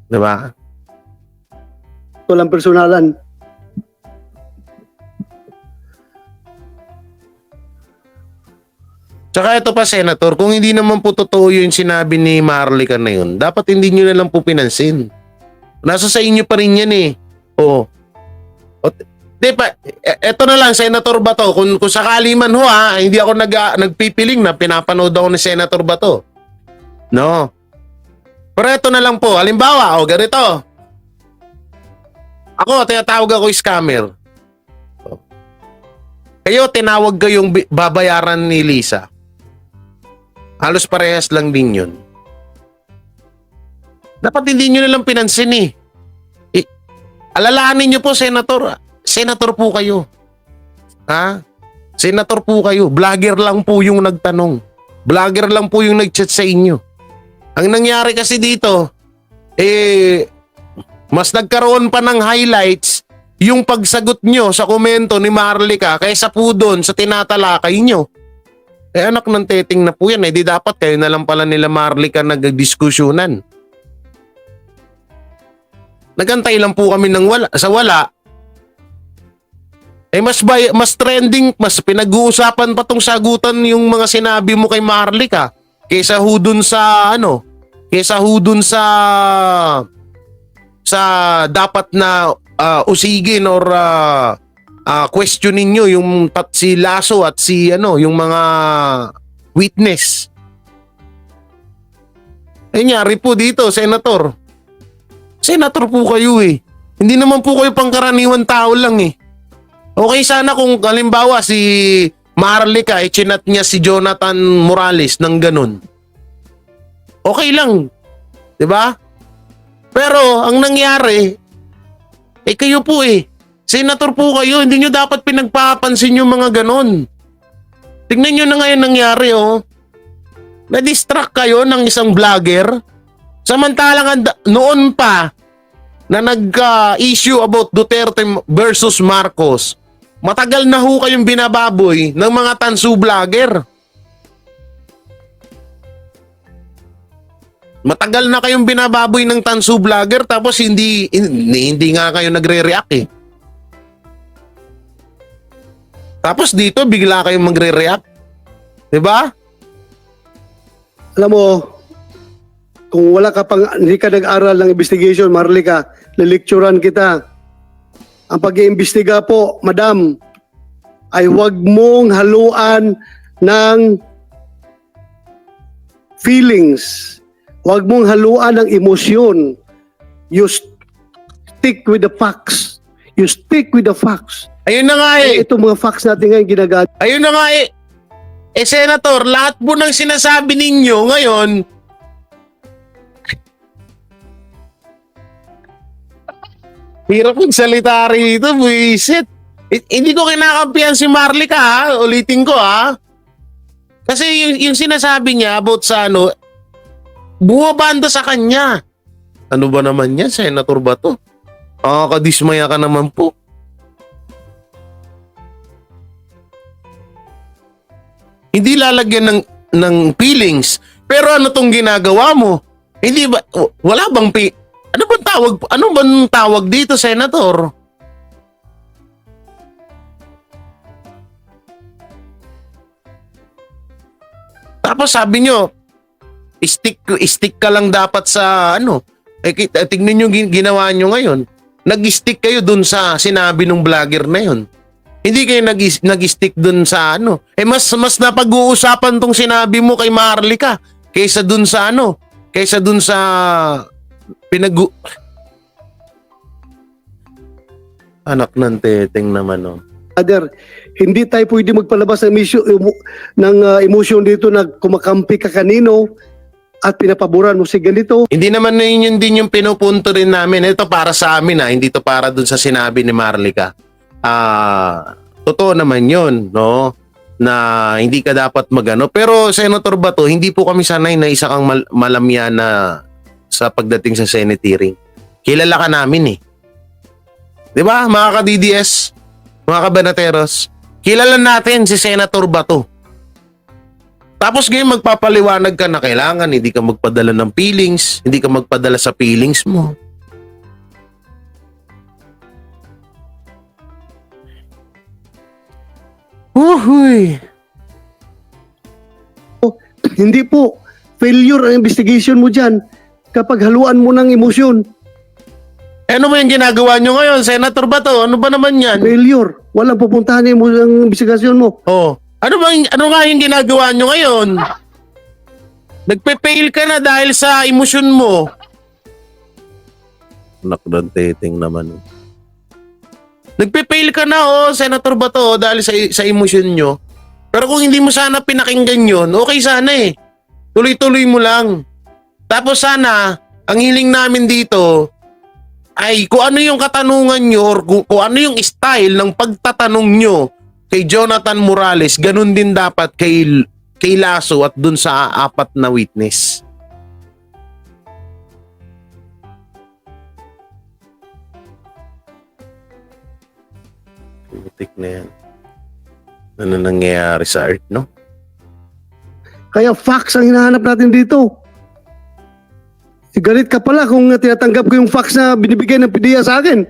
B: Diba?
C: Walang personalan.
B: Tsaka ito pa, Senator, kung hindi naman po totoo yung sinabi ni Marlica na yun, dapat hindi nyo na lang po pinansin. Nasa sa inyo pa rin yan eh. Oo. Di pa, eto na lang, Senator Bato, kung sakali man ho hindi ako nagpipiling na pinapanood ako ni Senator Bato. No. Pero eto na lang po, halimbawa, ganito. Ako, tinatawag ako scammer. Kayo, tinawag kayong babayaran ni Lisa. Halos parehas lang din yun. Dapat hindi nyo nalang pinansin eh. Alalahanin nyo po, Senator. Senator po kayo. Ha? Senator po kayo. Vlogger lang po yung nagtanong. Vlogger lang po yung nag-chat sa inyo. Ang nangyari kasi dito, mas nagkaroon pa ng highlights yung pagsagot nyo sa komento ni Marlica kaysa po doon sa tinatalakay nyo. Anak ng teting na po yan. Di dapat kayo na lang pala nila Marlica nagdiskusyonan. Nagantay lang po kami ng wala. Mas trending, mas pinag-uusapan pa tong sagutan yung mga sinabi mo kay Marlica kaysa ho dun sa dapat na usigin or questionin nyo yung si Lasso at si yung mga witness. Nyari po dito, Senator. Senator po kayo eh. Hindi naman po kayo pangkaraniwan tao lang eh. Okay sana kung halimbawa si Marlica chinat niya si Jonathan Morales ng ganun. Okay lang. 'Di ba? Pero ang nangyari kayo po Senator po kayo, hindi nyo dapat pinagpapansin yung mga ganun. Tingnan nyo na ngayon nangyari Na-distract kayo ng isang vlogger. Samantalang noon pa na nag-issue about Duterte versus Marcos, matagal na ho kayong binababoy ng mga tansu vlogger. Matagal na kayong binababoy ng tansu vlogger tapos hindi nga kayo nagre-react eh. Tapos dito bigla kayong magre-react. 'Di ba?
C: Alam mo, kung wala ka pang, hindi ka nag-aral ng investigation, Marlica, lilikturan kita. Ang pag-iimbestiga po, madam, ay huwag mong haluan ng feelings. Huwag mong haluan ng emosyon. You stick with the facts. You stick with the facts.
B: Ayun na nga
C: Itong mga facts natin ngayon ginagamit.
B: Ayun na nga Senator, lahat po ng sinasabi ninyo ngayon, hirap magsalita rito, buisit. Hindi ko kinakampihan si Marlica, ulitin ko Kasi yung sinasabi niya about sa bumabanda sa kanya. Ano ba naman yan, Senator Bato? Kadismaya ka naman po. Hindi lalagyan ng feelings. Pero ano tong ginagawa mo? Hindi ba wala bang ano bang tawag dito, Senator? Tapos sabi nyo, stick ka lang dapat sa tignan nyo ginawa nyo ngayon. Nag-stick kayo dun sa sinabi ng vlogger na yun. Hindi kayo nag-stick dun sa ano. Mas napag-uusapan tong sinabi mo kay Maharlika kaysa dun sa ano. Kaysa dun sa anak ng teteng naman, oh.
C: Other, hindi tayo pwede magpalabas ng emotion dito na kumakampi ka kanino at pinapaboran mo si ganito.
B: Hindi naman na yun din yung pinupunto rin namin. Ito para sa amin, hindi to para dun sa sinabi ni Marlica. Totoo naman yun, no? Na hindi ka dapat magano. Pero Senator Bato, hindi po kami sanay na isa kang malamya na sa pagdating sa Senate hearing. Kilala ka namin eh. Di ba, mga ka-DDS, mga kabanateros, kilala natin si Senator Bato. Tapos ngayon magpapaliwanag ka na kailangan hindi ka magpadala ng feelings, hindi ka magpadala sa feelings mo. Uhuy.
C: Hindi po. Failure ang investigation mo dyan kapag haluan mo ng emosyon.
B: Ano ba yung ginagawa nyo ngayon, Senator Bato? Ano ba naman yan?
C: Failure. Walang pupuntahan ang investigasyon mo.
B: Oh. Ano nga yung ginagawa nyo ngayon? Nagpe-fail ka na dahil sa emosyon mo. Anak ng teteng naman. Nagpe-fail ka na, Senator Bato, dahil sa emosyon nyo. Pero kung hindi mo sana pinakinggan yun, okay sana eh. Tuloy-tuloy mo lang. Tapos sana, ang hiling namin dito ay kung ano yung katanungan nyo or kung ano yung style ng pagtatanong nyo kay Jonathan Morales, ganun din dapat kay Lasso at dun sa apat na witness. Putik na yan. Ano nangyayari sa art, no?
C: Kaya facts ang hinahanap natin dito. Galit ka pala kung tinatanggap ko yung fax na binibigay ng PDEA sa akin.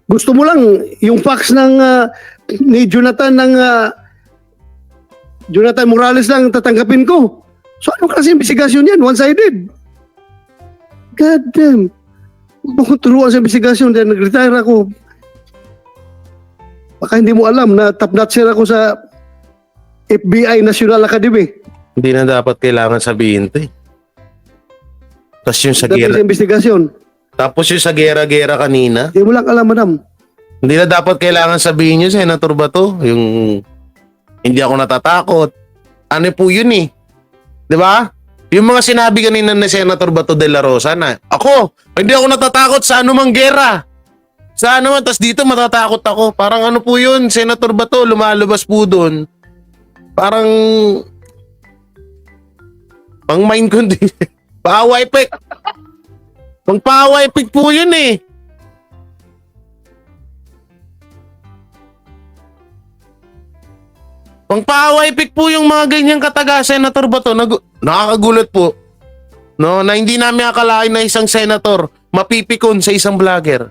C: Gusto mo lang yung fax ng ni Jonathan Jonathan Morales lang tatanggapin ko. So ano kasi investigasyon yan? One-sided. God damn. Bakit turuan sa investigasyon dahil nag-retire ako? Baka hindi mo alam na top-notcher ako sa FBI National Academy.
B: Hindi na dapat kailangan sabihin to eh. Tapos yung sa
C: Dapat
B: gera.
C: sa investigasyon.
B: Tapos yung sa gera-gera kanina.
C: Hindi mo lang alam, madam.
B: Hindi na dapat kailangan sabihin nyo, Senator Bato. Yung hindi ako natatakot. Ano po yun eh. Di ba? Yung mga sinabi kanina ni Senator Bato de la Rosa na, ako, hindi ako natatakot sa anumang gera. Sa ano man, tas dito matatakot ako. Parang ano po yun, Senator Bato, lumalabas po doon. Parang pang mind condition. Power effect. Pang power effect po yun eh. Pang power effect po yung mga ganyang kataga, Senator Bato. Nakakagulat po. No, na hindi namin akalain na isang senator mapipikon sa isang vlogger.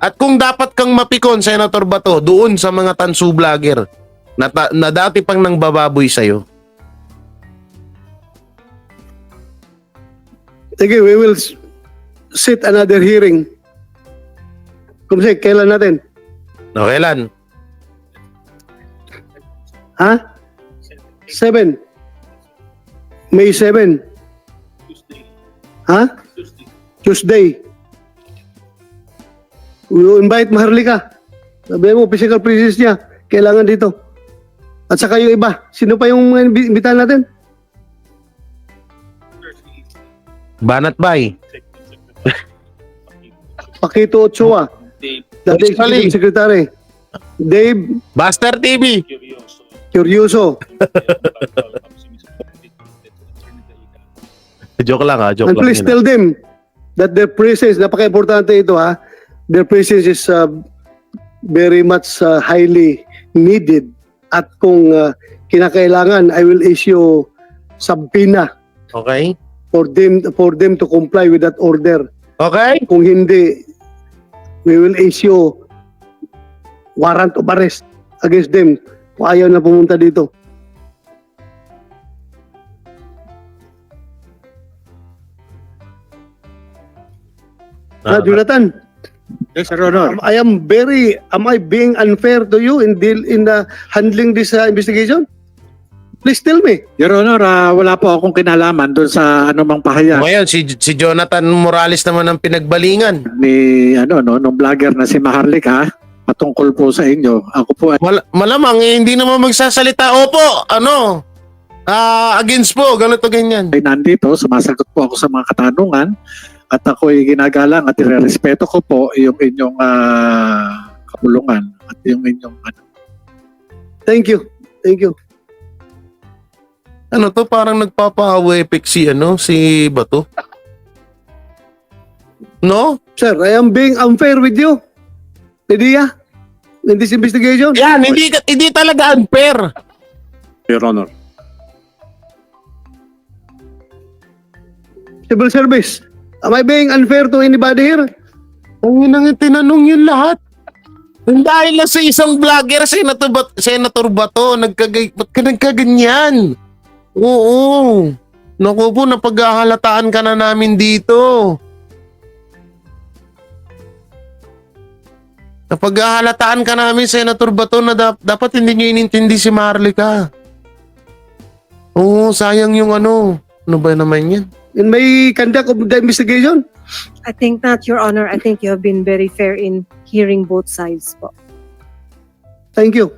B: At kung dapat kang mapikon, Senator Bato, doon sa mga tansu vlogger na dati pang nang bababoy sa'yo.
C: Sige, we will set another hearing. Kumsik, kailan natin?
B: No, kailan?
C: Ha? 7. May 7. Ha? Tuesday. We will invite Maharlika. Sabihin mo, physical presence niya. Kailangan dito. At saka yung iba. Sino pa yung imbitahan natin?
B: Banat Bay.
C: Pakito Ochoa. Dati Executive Secretary. Dave
B: Buster TV.
C: Curioso.
B: Joke lang ha, joke
C: And
B: lang.
C: please tell them that their presence, napaka-importante ito ha, their presence is very much highly needed. At kung kinakailangan, I will issue subpoena
B: Okay?
C: for them to comply with that order.
B: Okay?
C: Kung hindi, we will issue warrant of arrest against them kung ayaw na pumunta dito. Jonathan,
D: Yes, Your Honor.
C: Am I being unfair to you in handling this investigation? Please tell me.
D: Your Honor, wala po akong kinalaman doon sa anumang pahayag
B: Ngayon, si Jonathan Morales naman ang pinagbalingan.
D: ni nung vlogger na si Maharlika patungkol po sa inyo. Ako po ay
B: Malamang hindi naman magsasalita. Opo, against po, ganito ganyan.
D: nandito, sumasagot po ako sa mga katanungan at ako ay ginagalang at irerespeto ko po yung inyong kapulungan at yung inyong
C: Thank you. Thank you.
B: Ano to, parang nagpapa-awepek si Bato. No?
C: Sir, I am being unfair with you. Lydia, in this investigation.
B: Yan, hindi talaga unfair.
E: Your Honor.
C: Civil service. Am I being unfair to anybody here?
B: Ang inang tinanong yun lahat. Dahil lang sa isang vlogger, Senator Bato, ba't ka nagkaganyan? Oo. Naku po, napaghahalataan ka na namin dito. Napaghahalataan ka namin, Senator Bato, na dapat hindi nyo inintindi si Maharlika. Oo, sayang yung ano. Ano ba naman yan?
C: In my conduct of the investigation?
F: I think not, Your Honor. I think you have been very fair in hearing both sides po.
C: Thank you.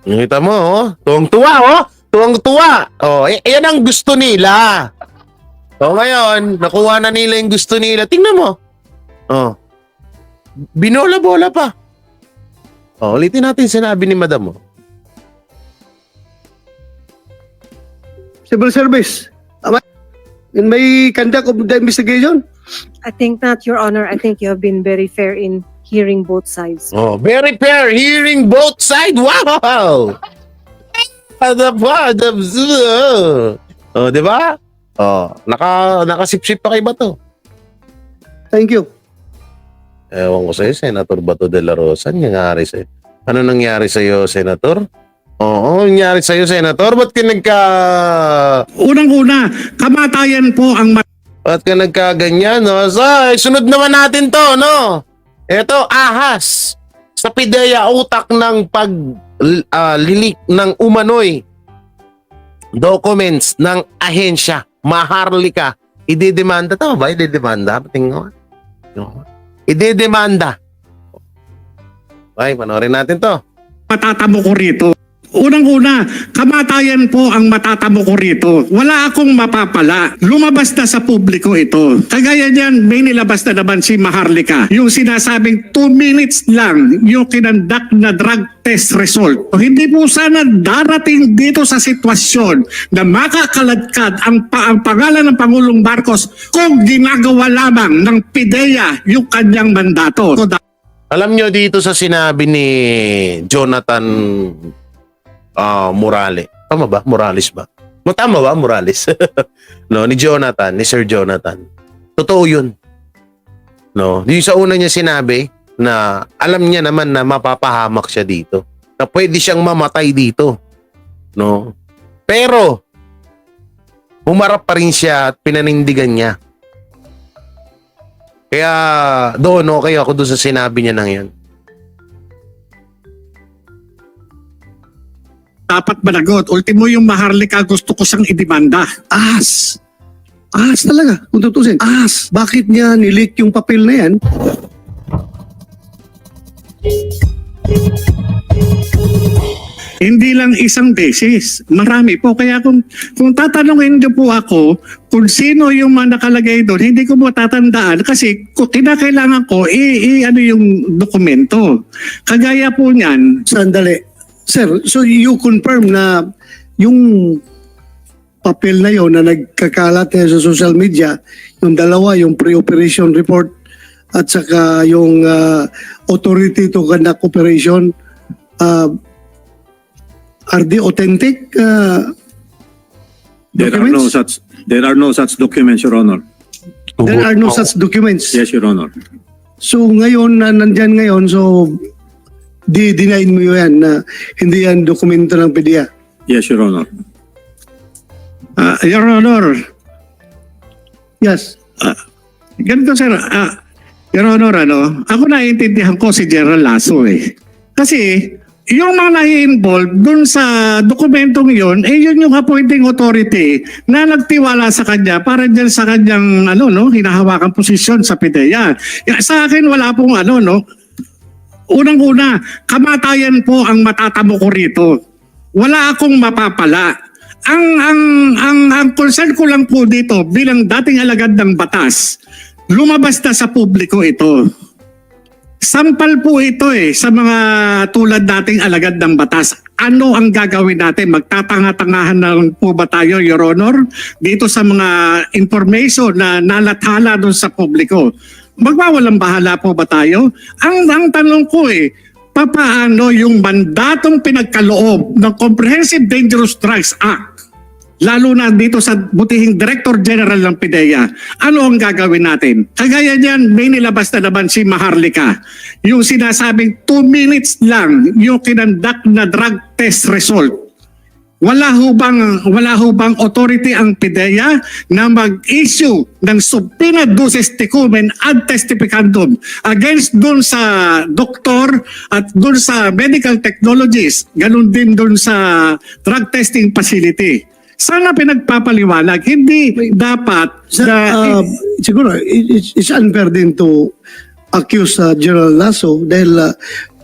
B: Nakita mo, tuwang-tuwa, tuwang-tuwa. Yan ang gusto nila. Ngayon, nakuha na nila yung gusto nila. Tingnan mo. Binola-bola pa. Ulitin natin sinabi ni Madam.
C: Civil service. Am I in my conduct of the investigation?
F: I think not, Your Honor. I think you have been very fair in hearing both sides.
B: Very fair. Hearing both sides. Wow! Di ba? Nakasipsip pa kay Bato.
C: Thank you.
B: Ewan ko sa'yo, Senator Bato de la Rosa. Nangyari sa'yo. Ano nangyari sa'yo, Senator? Nangyari sa'yo, Senator? Ba't ka
G: Unang-una, kamatayan po ang
B: Ba't ka nagkaganyan, no? So, sunod naman natin to, no? Ito, ahas. Sa pideya utak ng paglilik ng umano'y documents ng ahensya, Maharlika. Ididemanda. Tama ba? Ididemanda? Tingnan mo. Ididemanda. Okay, panoorin natin to.
G: matatamo ko rito. Unang-una, kamatayan po ang matatamo ko rito. Wala akong mapapala. Lumabas na sa publiko ito. Kagaya niyan, may nilabas na naman si Maharlika. Yung sinasabing 2 minutes lang yung kinandak na drug test result. Hindi po sana darating dito sa sitwasyon na makakaladkad ang pangalan ng Pangulong Marcos kung ginagawa lamang ng PIDEA yung kanyang mandato.
B: Alam nyo dito sa sinabi ni Jonathan Morales. Tama ba? Morales ba? Tama ba? Morales. No, ni Jonathan, ni Sir Jonathan. Totoo yun. No, yung sa una niya sinabi na alam niya naman na mapapahamak siya dito. Na pwede siyang mamatay dito. No? Pero humarap pa rin siya at pinanindigan niya. Kaya doon, okay ako doon sa sinabi niya nang yan.
G: Dapat managot. Ultimo yung Maharlika gusto ko siyang idemanda.
C: Ahas talaga, kung tutusin. Ahas. Bakit niya nilik yung papel na yan?
G: Hindi lang isang beses. Marami po. Kaya kung tatanungin niyo po ako kung sino yung mga nakalagay doon, hindi ko mo tatandaan kasi kung kinakailangan ko, ano yung dokumento. Kagaya po niyan,
C: Sandali. Sir, so you confirm na yung papel na yon na nagkakalat na sa social media, yung dalawa, yung pre-operation report at saka yung authority to conduct operation, are they authentic
E: There are no such documents, Your Honor.
C: There are no such documents.
E: Yes, Your Honor.
C: So ngayon, na nandyan ngayon, so deny mo yan na hindi yan dokumento ng PDEA.
E: Yes, Your Honor.
G: Your Honor,
C: Yes.
G: ganito sir, Your Honor, ako naiintindihan ko si General Lasso eh. Kasi yung mga nai-involve dun sa dokumentong yun, yun yung appointing authority na nagtiwala sa kanya para dyan sa kanyang hinahawakan posisyon sa PIDEA. Sa akin wala pong unang-una, kamatayan po ang matatamo ko rito. Wala akong mapapala. Ang concern ko lang po dito bilang dating alagad ng batas, lumabas na sa publiko ito. Sampal po ito sa mga tulad nating alagad ng batas. Ano ang gagawin natin? Magtatanga-tangahan na po ba tayo, Your Honor? Dito sa mga information na nalathala doon sa publiko. Magwawalang bahala po ba tayo? Ang tanong ko papaano yung mandatong pinagkaloob ng Comprehensive Dangerous Drugs Act, lalo na dito sa butihing Director General ng PIDEA, ano ang gagawin natin? Kagaya niyan, may nilabas na naman si Maharlika. Yung sinasabing 2 minutes lang yung kinandak na drug test result. Wala ho bang authority ang PIDEA na mag-issue ng subpoena duces tecumem ad testificandum against dun sa doktor at dun sa medical technologies, ganun din dun sa drug testing facility. Sana pinagpapaliwanag, hindi dapat
C: Siguro, it's unfair din to accuse General Lasso dahil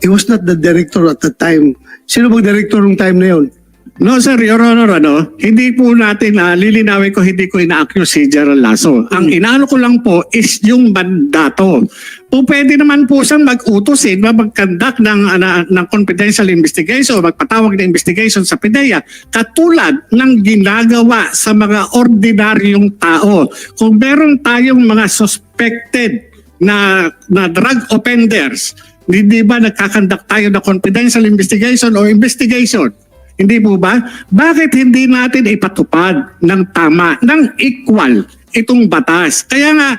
C: he was not the director at the time. Sino bang director ng time na yun?
G: No sir, Your Honor, hindi po natin lilinawin ko, hindi ko ina-accuse si General Lasso. Ang inaano ko lang po is yung mandato. Po pwede naman po siyang mag-utos na mag-conduct ng confidential investigation, magpatawag ng investigation sa PIDEA, katulad ng ginagawa sa mga ordinaryong tao. Kung meron tayong mga suspected na drug offenders, hindi ba nagkakandak tayo ng confidential investigation o investigation? Hindi po ba? Bakit hindi natin ipatupad ng tama, ng equal itong batas? Kaya nga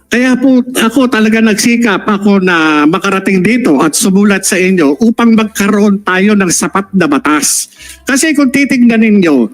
G: kaya po ako talaga nagsikap ako na makarating dito at sumulat sa inyo upang magkaroon tayo ng sapat na batas. Kasi kung titignan ninyo,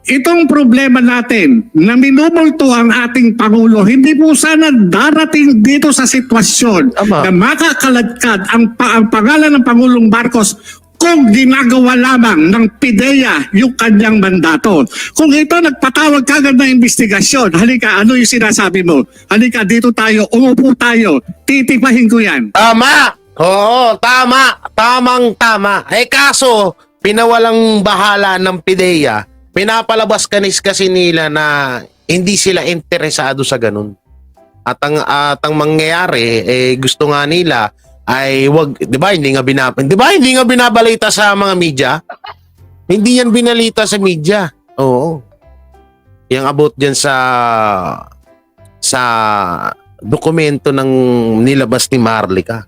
G: itong problema natin na minumulto ang ating Pangulo, hindi po sana darating dito sa sitwasyon na makakaladkad ang pangalan ng Pangulong Marcos kung ginagawa lamang ng PIDEA yung kanyang mandato. Kung ito nagpatawag kagad na investigasyon, halika, ano yung sinasabi mo? Halika, dito tayo, umupo tayo, titipahin ko yan.
B: Tama! Oo, tama! Tamang-tama. Kaso, pinawalang bahala ng PIDEA, pinapalabas kasi nila na hindi sila interesado sa ganun. At ang mangyayari, gusto nga nila, ay wag, 'di ba? Hindi nga binabalita sa mga media. Hindi yan binalita sa media. Oo. Yang about diyan sa dokumento ng nilabas ni Maharlika.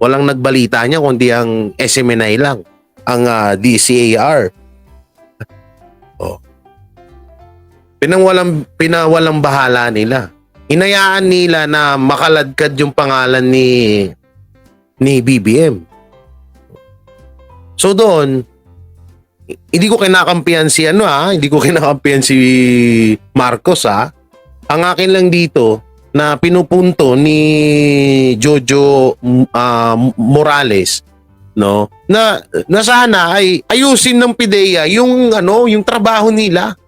B: Walang nagbalita niya kundi ang SMNI lang, ang DCAR. Oh. Pinawalang bahala nila. Hinayaan nila na makaladkad yung pangalan ni BBM. So doon, hindi ko kinakampihan si hindi ko kinakampihan si Marcos Ang akin lang dito na pinupunto ni Jojo Morales, no, na sana ay ayusin ng PIDEA yung trabaho nila.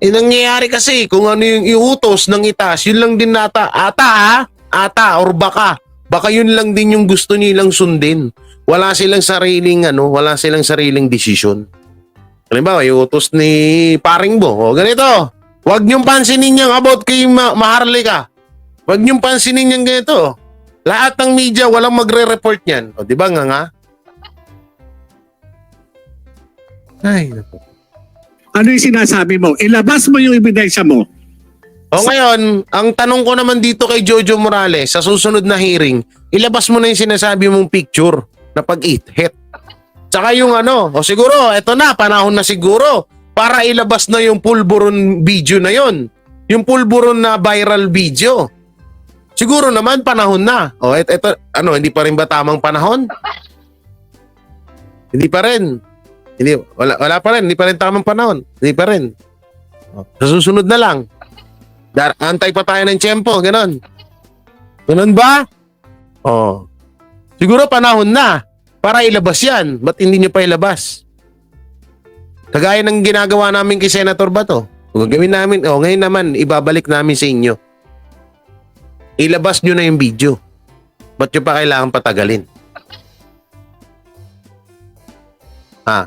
B: Nangyayari kasi kung ano yung iutos ng itaas, yun lang din ata or baka yun lang din yung gusto nilang sundin. Wala silang sariling desisyon. Halimbawa, iutos ni Paring Bo, ganito, wag niyong pansinin yung about kay Maharlika. Wag niyong pansinin yung ganito. Lahat ng media walang magre-report niyan. O, di ba nga? Ay, naku.
G: Ano yung sinasabi mo? Ilabas mo yung ebidensya mo.
B: O ngayon, ang tanong ko naman dito kay Jojo Morales, sa susunod na hearing, ilabas mo na yung sinasabi mong picture na pag-hit. Tsaka yung siguro, eto na, panahon na siguro, para ilabas na yung pulburon video na yon. Yung pulburon na viral video. Siguro naman, panahon na. O, eto, hindi pa rin ba tamang panahon? Hindi pa rin. Wala pa rin, hindi pa rin tamang panahon. Hindi pa rin. Sa susunod na lang. Antay pa tayo ng tiyempo, gano'n. Ganun ba? Oh. Siguro panahon na para ilabas yan. Ba't hindi nyo pa ilabas? Kagaya ng ginagawa namin kay Senator Bato. Gagawin namin, ngayon naman, ibabalik namin sa inyo. Ilabas nyo na yung video. Ba't nyo pa kailangan patagalin? Ha?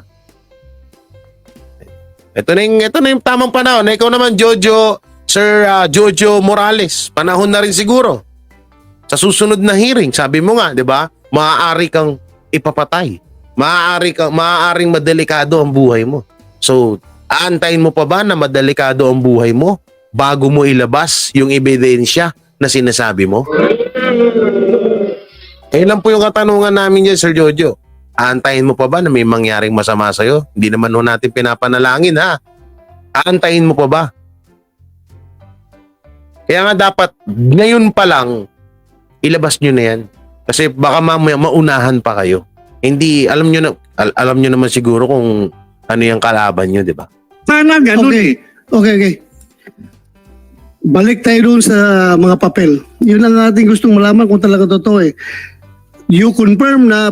B: Ito na yung tamang panahon. Ikaw naman, Sir Jojo Morales. Panahon na rin siguro. Sa susunod na hearing, sabi mo nga, di ba? Maaari kang ipapatay. Maaaring madelikado ang buhay mo. So, aantayin mo pa ba na madelikado ang buhay mo bago mo ilabas yung ebidensya na sinasabi mo? Lang po yung katanungan namin dyan, Sir Jojo. Aantayin mo pa ba na may mangyaring masama sa'yo? Hindi naman ho natin pinapanalangin, ha? Aantayin mo pa ba? Kaya nga dapat, ngayon pa lang, ilabas nyo na yan. Kasi baka maunahan pa kayo. Hindi, alam nyo naman siguro kung ano yung kalaban nyo, di ba?
G: Sana ganun eh.
C: Okay. Balik tayo doon sa mga papel. Yun lang natin gustong malaman kung talaga totoo eh. You confirm na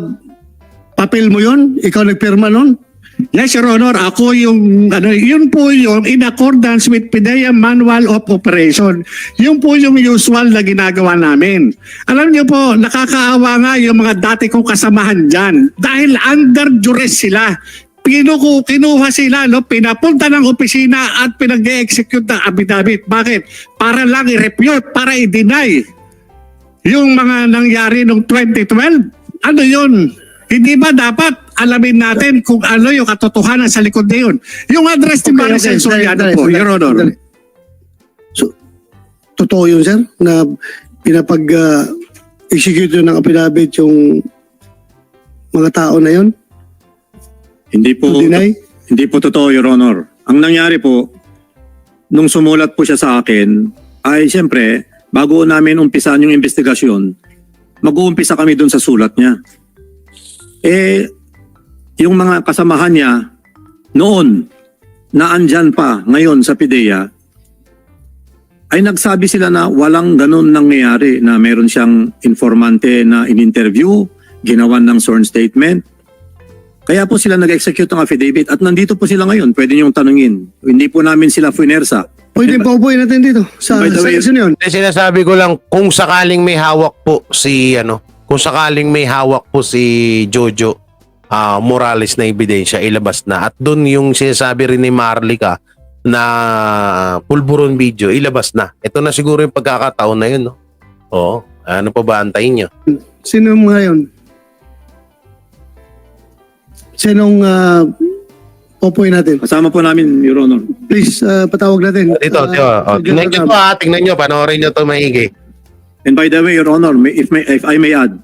C: papel mo yun? Ikaw nagpirma nun?
G: Yes, Your Honor. Ako yun po yung in accordance with PIDEA Manual of Operation. Yun po yung usual na ginagawa namin. Alam niyo po, nakakaawa nga yung mga dati kong kasamahan dyan. Dahil under duress sila. Kinuha sila, pinapunta ng opisina at pinag-execute ng affidavit. Bakit? Para lang i-refute, para i-deny yung mga nangyari noong 2012. Ano yun? Hindi ba dapat alamin natin kung ano yung katotohanan sa likod na yun? Yung address ni Maricel Soriano po, Your Honor.
C: So, totoo yun, sir, na pinapag-execute yun ng affidavit yung mga tao na yun?
E: Hindi po,
C: To deny?
E: hindi po totoo, Your Honor. Ang nangyari po, nung sumulat po siya sa akin, ay siyempre, bago namin umpisan yung investigasyon, mag-uumpisa kami dun sa sulat niya. Yung mga kasamahan niya noon na andyan pa ngayon sa PIDEA ay nagsabi sila na walang ganun nangyayari, na meron siyang informante na in-interview, ginawan ng sworn statement. Kaya po sila nag-execute ng affidavit at nandito po sila ngayon. Pwede niyong tanungin. Hindi po namin sila finersa.
C: Pwede pa upuin natin dito sa
E: By the way,
C: section yun.
B: Sinasabi ko lang, kung sakaling may hawak po si Jojo Morales na ebidensya, ilabas na. At doon yung sinasabi rin ni Marlica na pulburon video, ilabas na. Ito na siguro yung pagkakataon na yun, no? Oo. Ano pa ba antayin nyo?
C: Sino mga yun? Sinong upuin natin?
E: Kasama po namin, Your Honor.
C: Please, patawag natin.
B: Dito. Tingnan nyo to, tingnan nyo. Panoorin nyo to maigi.
E: And by the way, Your Honor, if I may add,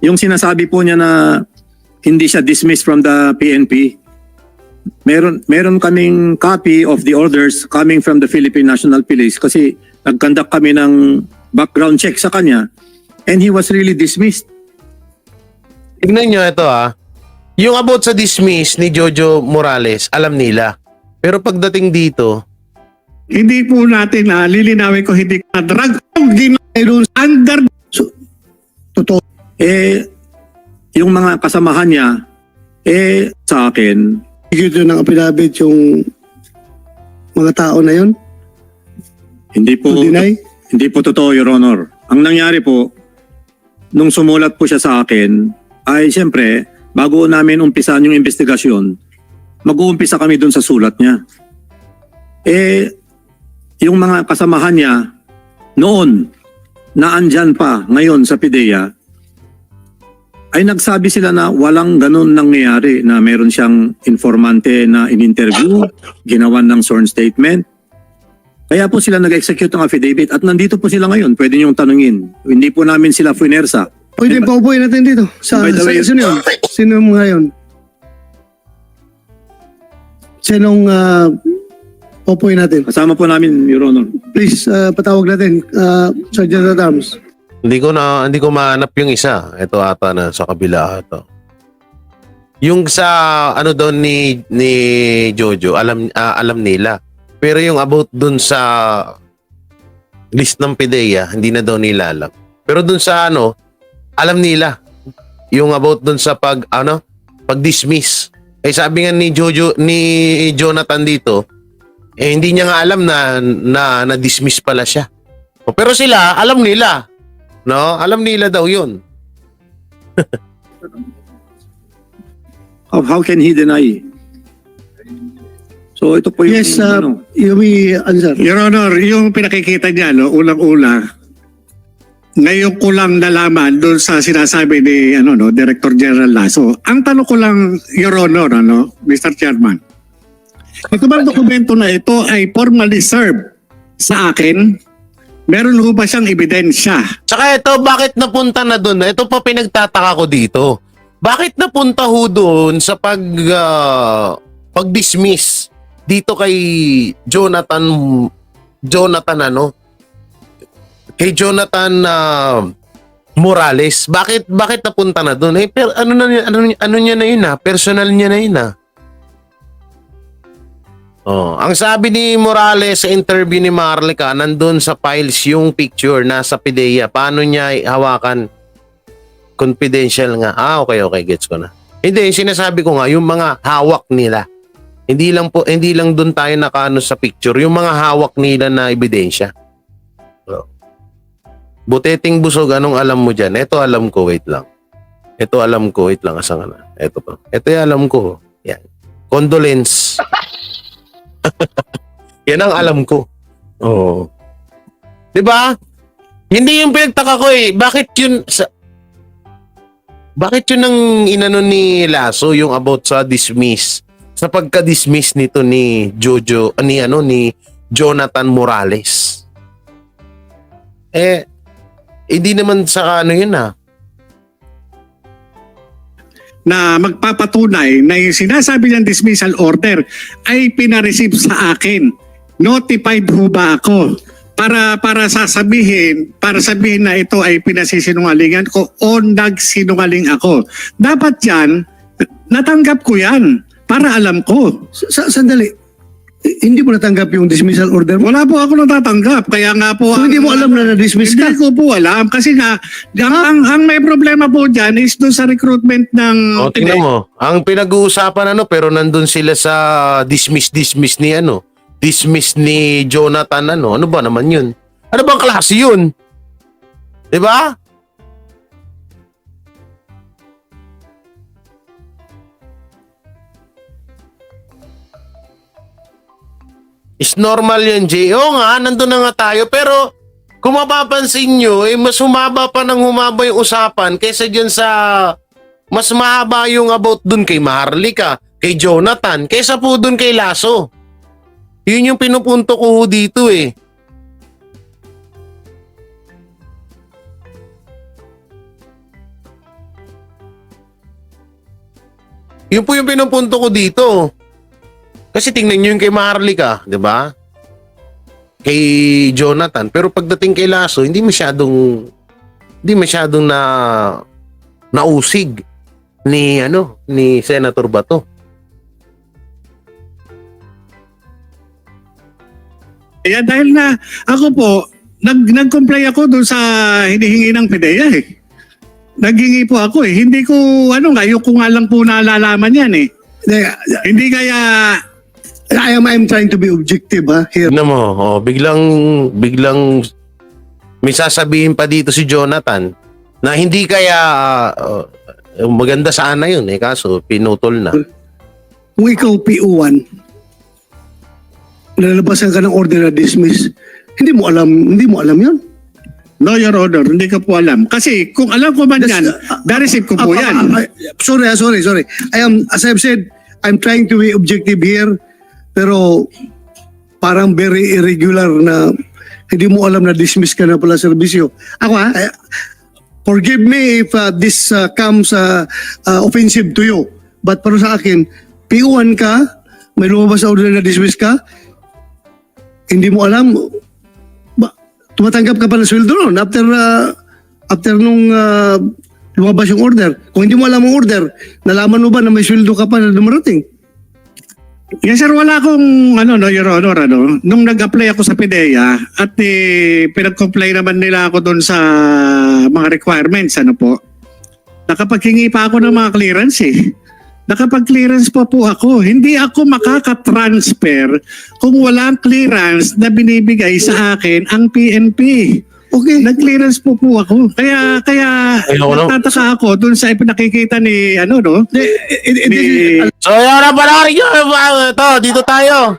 E: yung sinasabi po niya na hindi siya dismissed from the PNP, meron kaming copy of the orders coming from the Philippine National Police kasi nag-conduct kami ng background check sa kanya and he was really dismissed.
B: Tingnan nyo ito, Yung about sa dismiss ni Jojo Morales, alam nila. Pero pagdating dito,
G: Hindi po natin lilinawin ko hindi ka drug under
C: Totoo.
E: Yung mga kasamahan niya, sa akin,
C: Execute yun ng affidavit yung mga tao na yun?
E: hindi po,
C: To deny?
E: hindi po totoo, Your Honor. Ang nangyari po, nung sumulat po siya sa akin, ay siyempre, bago namin umpisan yung investigasyon, mag-uumpisa kami dun sa sulat niya. Yung mga kasamahan niya noon na andyan pa ngayon sa PIDEA ay nagsabi sila na walang ganun nangyayari, na meron siyang informante na in-interview, ginawan ng sworn statement. Kaya po sila nag-execute ng affidavit at nandito po sila ngayon. Pwede niyong tanungin. Hindi po namin sila finersa.
C: Pwede pa upuin natin dito sa
E: By the way,
C: section yun. Sino mga yun? Sinong upuin natin?
E: Kasama po namin, Your Honor.
C: Please, patawag natin. Sergeant at Arms.
B: hindi ko mahanap yung isa. Ito ata na sa kabila ata. Yung sa ano daw ni Jojo, alam nila. Pero yung about dun sa list ng PIDEA, hindi na daw nila alam. Pero dun sa alam nila yung about dun sa pag-dismiss. Eh sabi nga ni Jonathan dito, hindi niya nga alam na dismiss pala siya. Pero sila, alam nila. No? Alam nila daw yun.
E: How can he deny? So ito po yung
C: Yes, you may answer.
G: Your Honor, yung pinakikita niya, unang-una, ngayon ko lang nalaman doon sa sinasabi ni Director General Lasso. Ang tanong ko lang, Your Honor, Mr. Chairman, ito bang dokumento na ito ay formally served sa akin? Meron ho ba siyang ebidensya?
B: Tsaka ito, bakit napunta na doon? Ito pa pinagtataka ko dito. Bakit napunta ho doon sa pag-dismiss dito kay Jonathan Morales? Bakit napunta na doon? Pero ano niya na yun personal niya na yun ang sabi ni Morales sa interview ni Maharlika, nandun sa files yung picture nasa PIDEA. Paano niya hawakan? Confidential nga. Okay, gets ko na. Hindi, sinasabi ko nga yung mga hawak nila. Hindi lang doon tayo nakaano sa picture, yung mga hawak nila na ebidensya. Buteting busog, anong alam mo dyan? Ito alam ko, wait lang. Asa nga na. Ito pa. Ito yung alam ko. Yan. Condolence. Yan ang alam ko. Oo. 'Di ba? Hindi yung pinagtaka ko Bakit yun ang inano ni Lasso yung about sa dismiss? Sa pagka-dismiss nito ni Jonathan Morales. Hindi naman sa yun
G: na magpapatunay na yung sinasabi niyang dismissal order ay pinareceive sa akin. Notified ho ba ako? Para sabihin na ito ay pinasisinungalingan ko o nagsinungaling ako. Dapat yan, natanggap ko yan para alam ko.
C: Sandali. Hindi mo natanggap yung dismissal order mo?
G: Wala po ako natatanggap. Kaya nga po...
C: So, hindi mo alam na na-dismiss ka?
G: Hindi ko po alam. Kasi nga, ang may problema po dyan is doon sa recruitment ng...
B: tingnan mo. Ang pinag-uusapan pero nandun sila sa dismiss ni dismiss ni Jonathan Ano ba naman yun? Ano bang klase yun? 'Di ba? Is normal yan, Jay. Oo nga, nandun na nga tayo. Pero kung mapapansin nyo, mas humaba pa ng humaba yung usapan kaysa dyan sa mas mahaba yung about dun kay Maharlika, kay Jonathan, kaysa po dun kay Lasso. Yun yung pinupunto ko dito Yun po yung pinupunto ko dito. Kasi tingnan nyo yung kay Maharlika, di ba? Kay Jonathan. Pero pagdating kay Lasso, hindi masyadong nausig ni Senator Bato.
G: Kaya dahil na ako po, nag-comply ako doon sa hinihingi ng PIDEA Naghingi po ako Hindi ko, ngayon ko nga lang po nalalaman yan Hindi kaya...
C: I'm trying to be objective here.
B: Ano mo, biglang may sasabihin pa dito si Jonathan na hindi kaya maganda sana yun kaso pinutol na.
C: Kung ikaw PO1, nalalabasan ka ng order na dismiss, hindi mo alam yun.
G: No, Your Honor, hindi ko po alam. Kasi kung alam ko man yan, na-receive ko po yan.
C: Sorry. As I've said, I'm trying to be objective here, pero parang very irregular na hindi mo alam na dismiss ka na pala serbisyo. Ako forgive me if this comes offensive to you. But para sa akin, PO1 ka, may lumabas na order na dismiss ka, hindi mo alam, tumatanggap ka pa ng sweldo noon after nung lumabas yung order. Kung hindi mo alam ang order, nalaman mo ba na may sweldo ka pa na dumarating?
G: Yes sir, wala akong Your Honor, nung nag-apply ako sa PIDEA at pinag-comply naman nila ako doon sa mga requirements, nakapaghingi pa ako ng mga clearance Nakapag-clearance pa po ako. Hindi ako makaka-transfer kung walang clearance na binibigay sa akin ang PNP.
C: Okay.
G: Nag-clearance po ako. Kaya nagtataka ako doon sa ipinakikita ni
B: So, yun na panoorin nyo. Ito, dito tayo.